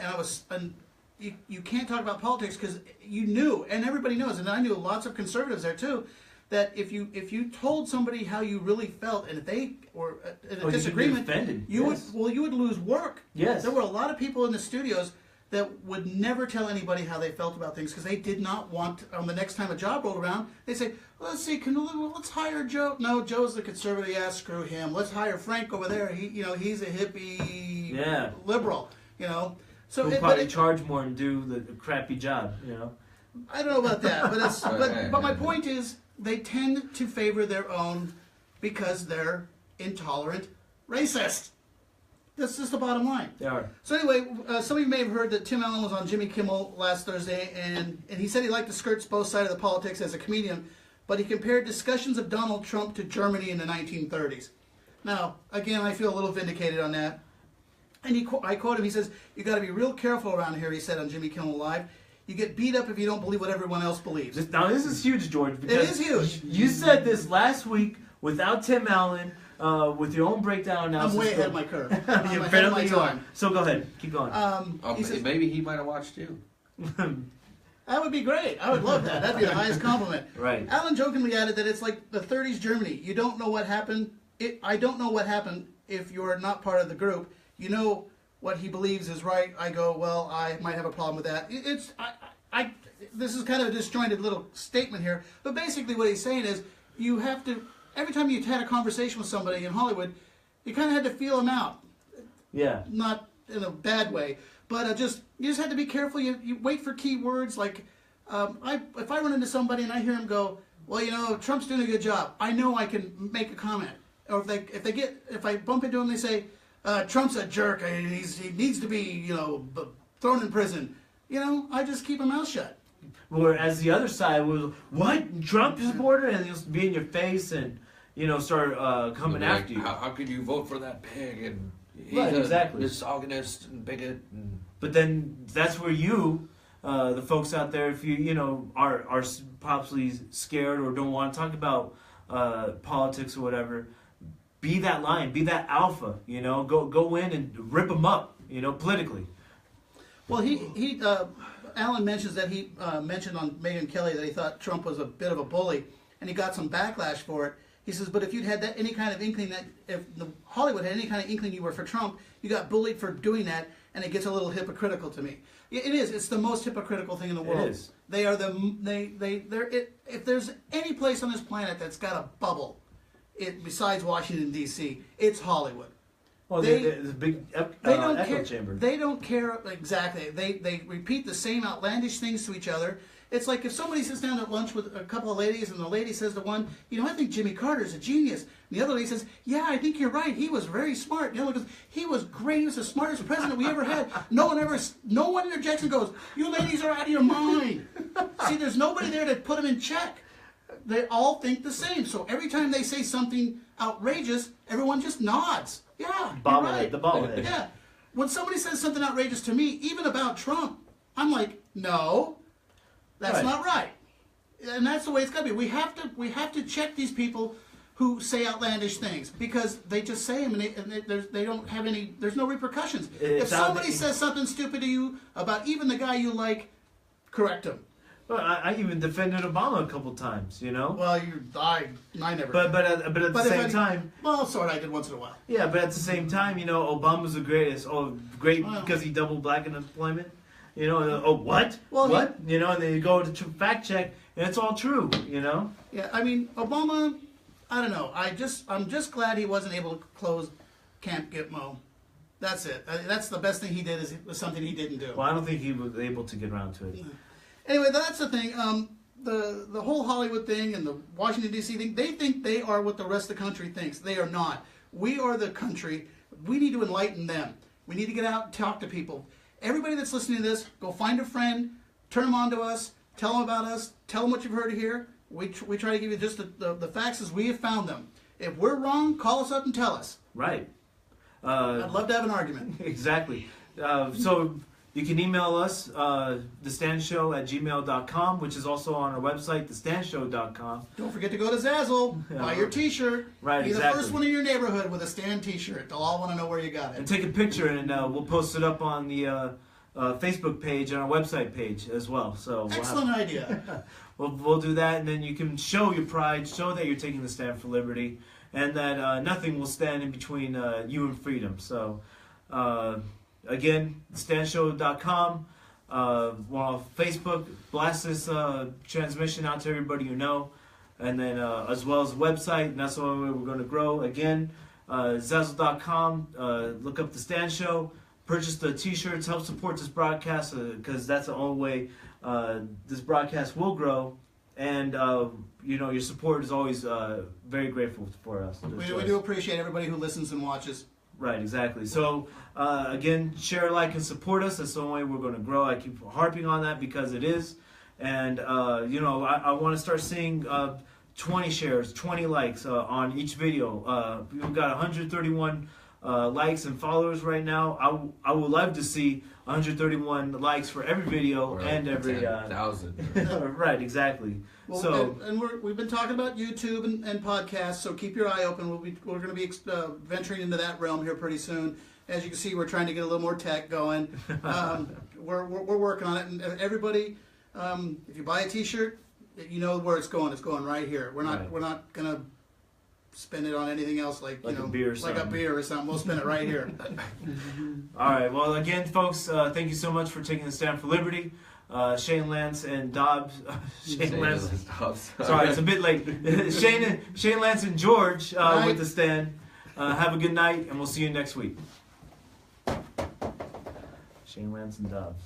Speaker 3: and you can't talk about politics because you knew, and everybody knows, and I knew lots of conservatives there too, that if you told somebody how you really felt, and if they were in a disagreement, you would lose work.
Speaker 1: Yes.
Speaker 3: There were a lot of people in the studios that would never tell anybody how they felt about things because they did not want, on the next time a job rolled around, they say, well, let's see, let's hire Joe. No, Joe's the conservative. Yeah, screw him. Let's hire Frank over there. He's a hippie liberal, you know. So
Speaker 1: he'll probably charge more and do the crappy job, you know.
Speaker 3: I don't know about that, but my point is they tend to favor their own because they're intolerant racist. That's just the bottom line.
Speaker 1: They are.
Speaker 3: So anyway, some of you may have heard that Tim Allen was on Jimmy Kimmel last Thursday, and he said he liked to skirt both sides of the politics as a comedian, but he compared discussions of Donald Trump to Germany in the 1930s. Now, again, I feel a little vindicated on that. And I quote him, he says, "You got to be real careful around here," he said on Jimmy Kimmel Live. "You get beat up if you don't believe what everyone else believes."
Speaker 1: Now, this is huge, George. Because
Speaker 3: it is huge.
Speaker 1: You said this last week without Tim Allen. With your own breakdown analysis.
Speaker 3: I'm way ahead of my curve.
Speaker 1: You apparently you are. So go ahead. Keep going.
Speaker 2: Maybe he might have watched you.
Speaker 3: That would be great. I would love that. That'd be the highest compliment.
Speaker 1: Right.
Speaker 3: Allen jokingly added that it's like the 30s Germany. You don't know what happened. I don't know what happened if you're not part of the group. You know what he believes is right. I go, well, I might have a problem with that. this is kind of a disjointed little statement here, but basically what he's saying is you have to, every time you had a conversation with somebody in Hollywood, you kind of had to feel them out.
Speaker 1: Yeah.
Speaker 3: Not in a bad way, but you just had to be careful. You wait for key words. Like, if I run into somebody and I hear him go, well, you know, Trump's doing a good job, I know I can make a comment. Or if I bump into him, they say, Trump's a jerk, he needs to be, you know, thrown in prison. You know, I just keep my mouth shut.
Speaker 1: Whereas the other side was, what? Trump supporter? And he'll be in your face and, you know, start coming
Speaker 2: Like,
Speaker 1: after you.
Speaker 2: How could you vote for that pig? And he's
Speaker 1: Right,
Speaker 2: a
Speaker 1: exactly.
Speaker 2: misogynist and bigot. And...
Speaker 1: But then that's where you, the folks out there, if you know, are possibly scared or don't want to talk about politics or whatever, be that lion, be that alpha, you know, go in and rip them up, you know, politically.
Speaker 3: Well, Alan mentions that he mentioned on Megyn Kelly that he thought Trump was a bit of a bully, and he got some backlash for it. He says, but if you'd had any kind of inkling that, if Hollywood had any kind of inkling you were for Trump, you got bullied for doing that, and it gets a little hypocritical to me. It is. It's the most hypocritical thing in the world.
Speaker 1: It is.
Speaker 3: They are if there's any place on this planet that's got a bubble, besides Washington D.C., it's Hollywood.
Speaker 1: Well, the big echo chamber.
Speaker 3: They don't care exactly. They repeat the same outlandish things to each other. It's like if somebody sits down at lunch with a couple of ladies and the lady says to one, you know, I think Jimmy Carter's a genius. And the other lady says, yeah, I think you're right. He was very smart. The other one goes, he was great. He was the smartest president we ever had. No one interjects and goes, you ladies are out of your mind. See, there's nobody there to put them in check. They all think the same. So every time they say something outrageous, everyone just nods. Yeah, you're right.
Speaker 1: The bobblehead.
Speaker 3: Yeah. When somebody says something outrageous to me, even about Trump, I'm like, no, that's
Speaker 1: Right.
Speaker 3: not right. And that's the way it's got to be. We have to check these people who say outlandish things because they just say them and they don't have any. There's no repercussions. If somebody says something stupid to you about even the guy you like, correct him.
Speaker 1: Well, I even defended Obama a couple times, you know.
Speaker 3: Well, I never.
Speaker 1: But at the same time.
Speaker 3: Well, sort of, I did once in a while.
Speaker 1: Yeah, but at the same time, you know, Obama's the greatest. Oh, great
Speaker 3: Well.
Speaker 1: because he doubled black unemployment. You know, oh what?
Speaker 3: Well,
Speaker 1: what? You know, and then you go to fact check, and it's all true. You know.
Speaker 3: Yeah, I mean, Obama. I don't know. I'm just glad he wasn't able to close Camp Gitmo. That's it. That's the best thing he did. Was something he didn't do.
Speaker 1: Well, I don't think he was able to get around to it.
Speaker 3: Anyway, that's the thing. The whole Hollywood thing and the Washington D.C. thing. They think they are what the rest of the country thinks. They are not. We are the country. We need to enlighten them. We need to get out and talk to people. Everybody that's listening to this, go find a friend, turn them on to us, tell them about us, tell them what you've heard here. We try to give you just the facts as we have found them. If we're wrong, call us up and tell us.
Speaker 1: Right.
Speaker 3: I'd love to have an argument.
Speaker 1: Exactly. So you can email us, thestandshow@gmail.com, which is also on our website, thestandshow.com.
Speaker 3: Don't forget to go to Zazzle, buy your T-shirt.
Speaker 1: Right,
Speaker 3: Be
Speaker 1: exactly.
Speaker 3: the first one in your neighborhood with a Stan T-shirt. They'll all want to know where you got
Speaker 1: And
Speaker 3: it.
Speaker 1: take a picture, and we'll post it up on the Facebook page and our website page as well. So
Speaker 3: Excellent idea.
Speaker 1: we'll do that, and then you can show your pride, show that you're taking the stand for liberty, and that nothing will stand in between you and freedom. So, again, thestandshow.com. We're on Facebook. Blast this transmission out to everybody you know, and then as well as the website, and that's the only way we're going to grow. Again, Zazzle.com. Look up The Stand Show. Purchase the T-shirts. Help support this broadcast because that's the only way this broadcast will grow. And you know, your support is always very grateful for us.
Speaker 3: We do appreciate everybody who listens and watches.
Speaker 1: Right, exactly. So, again, share, like, and support us. That's the only way we're going to grow. I keep harping on that because it is. And, you know, I want to start seeing 20 shares, 20 likes on each video. We've got 131 likes and followers right now. I would love to see 131 likes for every video
Speaker 2: Or
Speaker 1: and every
Speaker 2: 10,000.
Speaker 1: right, exactly.
Speaker 3: Well,
Speaker 1: So
Speaker 3: and we've been talking about YouTube and podcasts, so keep your eye open. We're going to be venturing into that realm here pretty soon. As you can see, we're trying to get a little more tech going. We're working on it, and everybody, if you buy a T-shirt, you know where it's going. It's going right here. We're not going to spend it on anything else like you know,
Speaker 1: a beer or
Speaker 3: like a
Speaker 1: something.
Speaker 3: beer or something. We'll spend it right here.
Speaker 1: all right. Well, again, folks, thank you so much for taking the stand for liberty. Shane Lance and Dobbs. Shane Lance.
Speaker 2: Dobbs.
Speaker 1: Sorry, it's a bit late. Shane Lance and George with the stand. Have a good night, and we'll see you next week. Shane Lance and Dobbs.